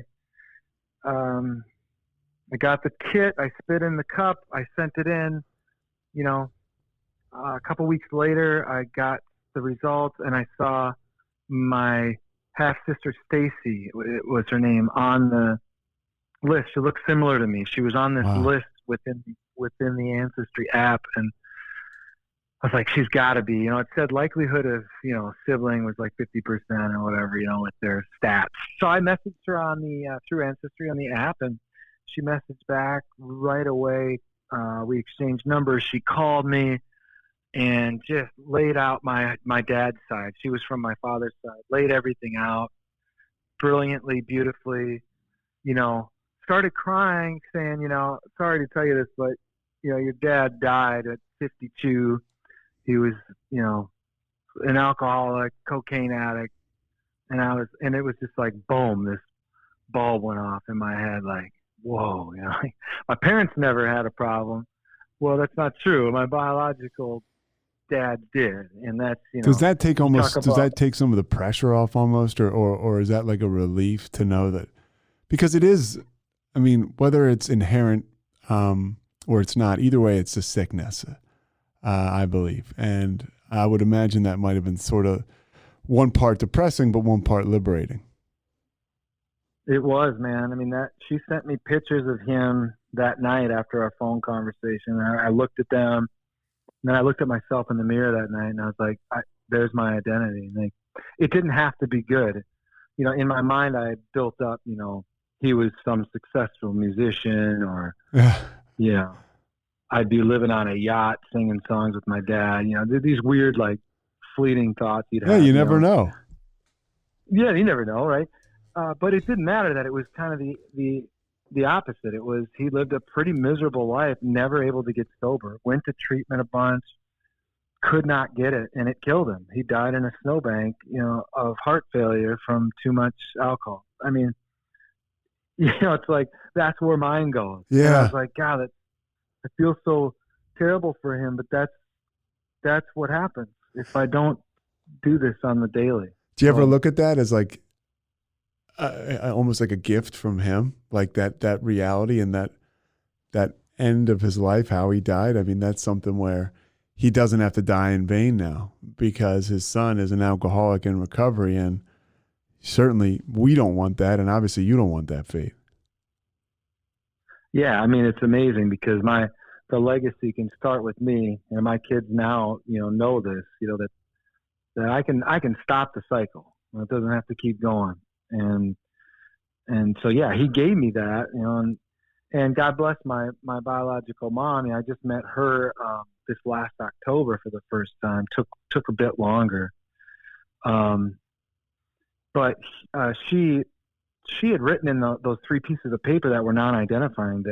I got the kit, I spit in the cup, I sent it in, a couple weeks later, I got the results and I saw my half sister Stacy, it was her name, on the list. She looked similar to me. She was on this list within the Ancestry app, and I was like, she's got to be. It said likelihood of sibling was like 50% or whatever, with their stats. So I messaged her on the through Ancestry on the app, and she messaged back right away. We exchanged numbers. She called me and just laid out my dad's side. She was from my father's side. Laid everything out brilliantly, beautifully. Started crying, saying, sorry to tell you this, but your dad died at 52. He was, an alcoholic, cocaine addict, and it was just like boom, this bulb went off in my head, like, whoa, my parents never had a problem. Well, that's not true. My biological dad did, and that's Does that take some of the pressure off almost, or is that like a relief to know that, because it is, I mean, whether it's inherent or it's not, either way, it's a sickness. I believe. And I would imagine that might have been sort of one part depressing, but one part liberating. It was, man. I mean, she sent me pictures of him that night after our phone conversation. I looked at them, and then I looked at myself in the mirror that night, and I was like, there's my identity. And it didn't have to be good. In my mind, I had built up, he was some successful musician, or, I'd be living on a yacht singing songs with my dad. These weird, like, fleeting thoughts you'd have. Yeah, you never know. Yeah, you never know, right? But it didn't matter that it was kind of the opposite. It was, he lived a pretty miserable life, never able to get sober, went to treatment a bunch, could not get it, and it killed him. He died in a snowbank, of heart failure from too much alcohol. I mean, it's like, that's where mine goes. Yeah. And I was like, God, I feel so terrible for him, but that's what happens if I don't do this on the daily. Do you ever look at that as like almost like a gift from him, like that reality and that end of his life, how he died? I mean, that's something where he doesn't have to die in vain now because his son is an alcoholic in recovery, and certainly we don't want that, and obviously you don't want that fate. Yeah, I mean, it's amazing because the legacy can start with me, and my kids now, know this, that I can stop the cycle. It doesn't have to keep going. And so, yeah, he gave me that, and God bless my biological mom. I just met her this last October for the first time. Took a bit longer. But she had written in those 3 pieces of paper that were non-identifying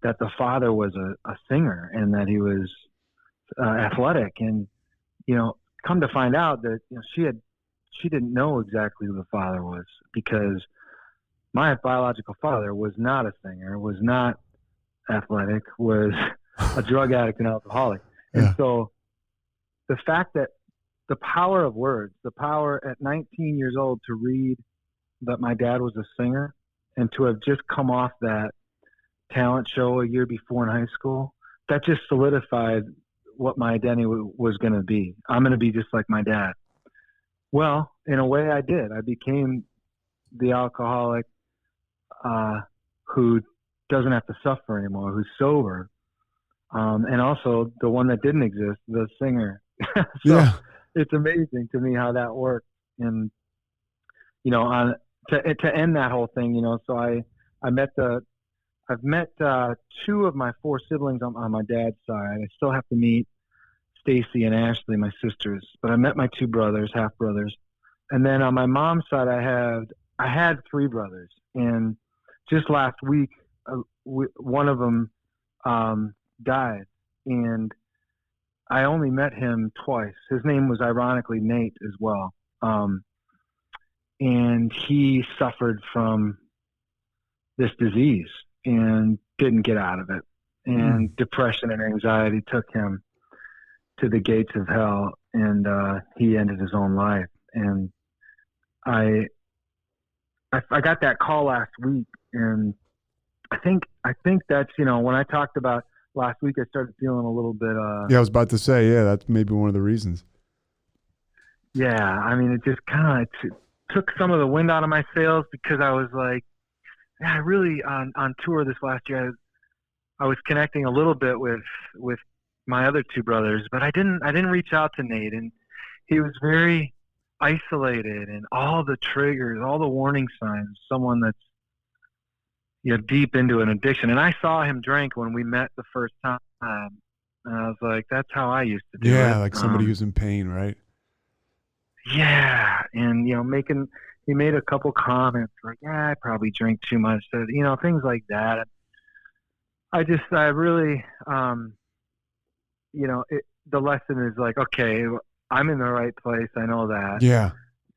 that the father was a singer and that he was athletic. And, come to find out that she didn't know exactly who the father was, because my biological father was not a singer, was not athletic, was a drug addict and alcoholic. Yeah. And so the fact that the power of words, the power at 19 years old to read that my dad was a singer and to have just come off that talent show a year before in high school, that just solidified what my identity was going to be. I'm going to be just like my dad. Well, in a way I did. I became the alcoholic who doesn't have to suffer anymore, who's sober. And also the one that didn't exist, the singer. So yeah. It's amazing to me how that worked. And on to end that whole thing, so I've met two of my four siblings on my dad's side. I still have to meet Stacy and Ashley, my sisters, but I met my two brothers, half brothers. And then on my mom's side, I had three brothers, and just last week, one of them died, and I only met him twice. His name was ironically Nate as well. And he suffered from this disease and didn't get out of it. And depression and anxiety took him to the gates of hell, and he ended his own life. And I got that call last week, and I think that's, when I talked about last week, I started feeling a little bit. Yeah, I was about to say, that's maybe one of the reasons. Yeah, I mean, it just kind of took some of the wind out of my sails, because I was like, I really on tour this last year, I was connecting a little bit with my other two brothers, but I didn't reach out to Nate, and he was very isolated, and all the triggers, all the warning signs, someone that's deep into an addiction. And I saw him drink when we met the first time, and I was like, that's how I used to do it. Yeah, like somebody who's in pain, right? Yeah, and he made a couple comments like, I probably drink too much, so, things like that. I really, the lesson is like, okay, I'm in the right place. I know that. Yeah.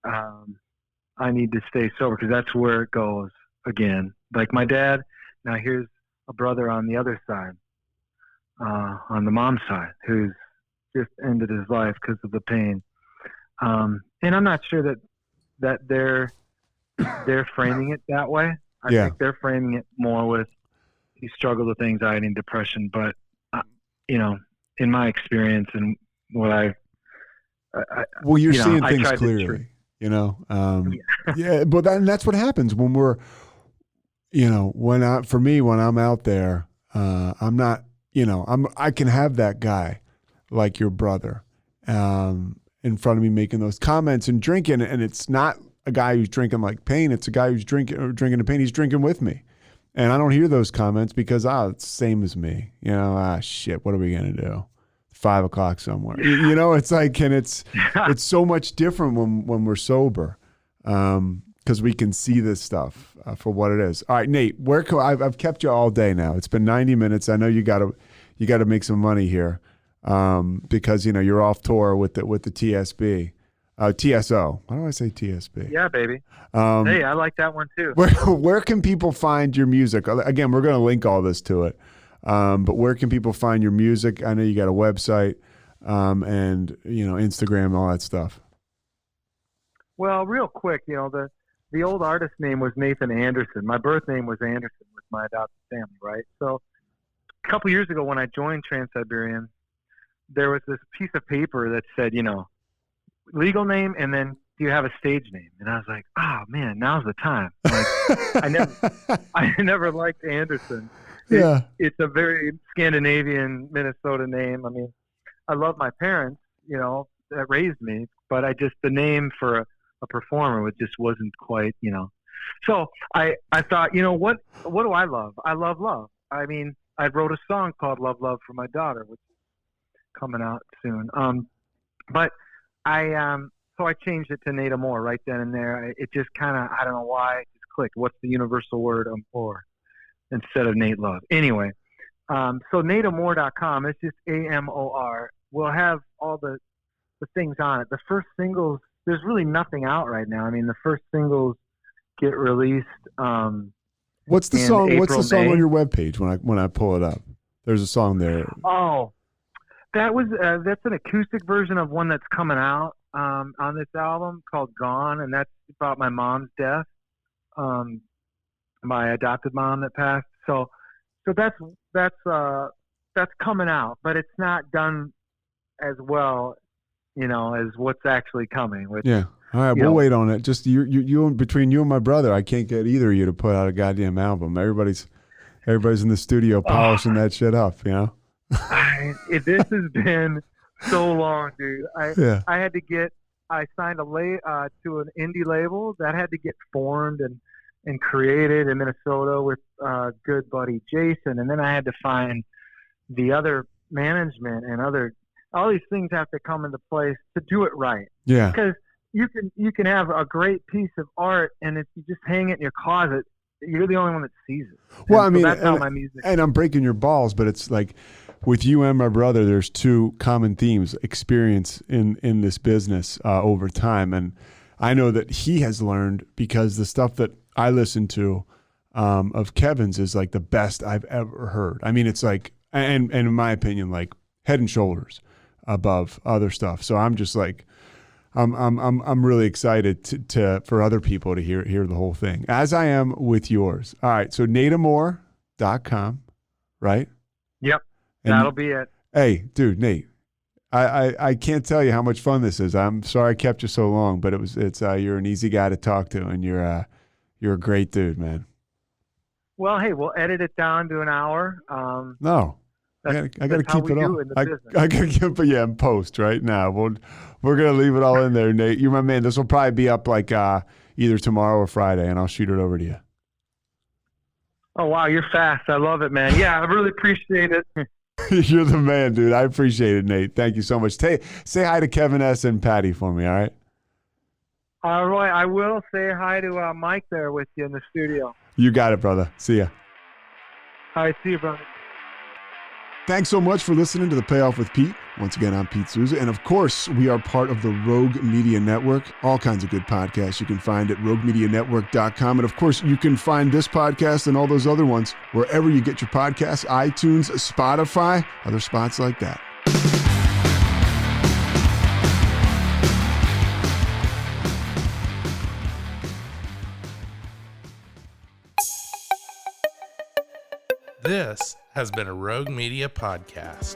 I need to stay sober, because that's where it goes again. Like my dad, now here's a brother on the other side, on the mom's side, who's just ended his life because of the pain. And I'm not sure that they're framing it that way. I think they're framing it more with, he struggled with anxiety and depression. But, in my experience and what well, you're seeing things clearly, yeah, but that's what happens when we're, when I'm out there, I'm not, I can have that guy like your brother, in front of me making those comments and drinking, and it's not a guy who's drinking like pain. It's a guy who's drinking the pain. He's drinking with me. And I don't hear those comments because, it's the same as me. Shit, what are we going to do? 5 o'clock somewhere. It's like, and it's so much different when we're sober, because we can see this stuff for what it is. All right, Nate, I've kept you all day now. It's been 90 minutes. I know you got to make some money here, because you're off tour with the TSB. TSO. Why do I say TSB? Yeah, baby. Hey, I like that one too. Where can people find your music? Again, we're going to link all this to it. But where can people find your music? I know you got a website, and Instagram and all that stuff. Well, real quick, the old artist name was Nathan Anderson. My birth name was Anderson with my adopted family, right? So a couple years ago when I joined Trans-Siberian, there was this piece of paper that said, legal name, and then do you have a stage name? And I was like, oh man, now's the time. Like, I never liked Anderson. It's a very Scandinavian, Minnesota name. I mean, I love my parents, that raised me, but the name for a performer just wasn't quite, So I thought, what do I love? I love love. I mean, I wrote a song called Love, Love for my daughter, which is coming out soon. But so I changed it to Nate Amor right then and there. It just kind of, I don't know why, it just clicked. What's the universal word Amor instead of Nate Love? Anyway, so NateAmor.com, it's just AMOR. We'll have all the things on it. The first singles, there's really nothing out right now. I mean, the first singles get released. What's the song? April, what's the song May. on your webpage when I pull it up? There's a song there. Oh, that's an acoustic version of one that's coming out on this album called Gone, and that's about my mom's death, my adopted mom that passed. So that's coming out, but it's not done as well, as what's actually coming. Which, yeah. All right, we'll wait on it. Just you between you and my brother, I can't get either of you to put out a goddamn album. Everybody's in the studio polishing that shit up, This has been so long, dude. I had to get I signed to an indie label that had to get formed and created in Minnesota with good buddy Jason, and then I had to find the other management and all these things have to come into place to do it right. Yeah. Because you can have a great piece of art, and if you just hang it in your closet, you're the only one that sees it. Well, and I mean, so that's how my music. And I'm breaking your balls, but it's like with you and my brother, there's two common themes: experience in this business over time, and I know that he has learned because the stuff that I listen to of Kevin's is like the best I've ever heard. I mean, it's like, and in my opinion, like head and shoulders above other stuff. So I'm just like, I'm really excited to for other people to hear the whole thing, as I am with yours. All right, so NateAmor.com, right? Yep, And that'll be it. Hey, dude, Nate, I can't tell you how much fun this is. I'm sorry I kept you so long, but it's you're an easy guy to talk to, and you're a great dude, man. Well, hey, we'll edit it down to an hour. No. I got to keep it all. I got to keep it, in post right now. We're going to leave it all in there, Nate. You're my man. This will probably be up like either tomorrow or Friday, and I'll shoot it over to you. Oh, wow. You're fast. I love it, man. Yeah, I really appreciate it. You're the man, dude. I appreciate it, Nate. Thank you so much. Say hi to Kevin S. and Patty for me, all right? All right. I will say hi to Mike there with you in the studio. You got it, brother. See ya. All right. See you, brother. Thanks so much for listening to The Payoff with Pete. Once again, I'm Pete Souza. And of course, we are part of the Rogue Media Network. All kinds of good podcasts you can find at roguemedianetwork.com. And of course, you can find this podcast and all those other ones wherever you get your podcasts, iTunes, Spotify, other spots like that. This has been a Rogue Media podcast.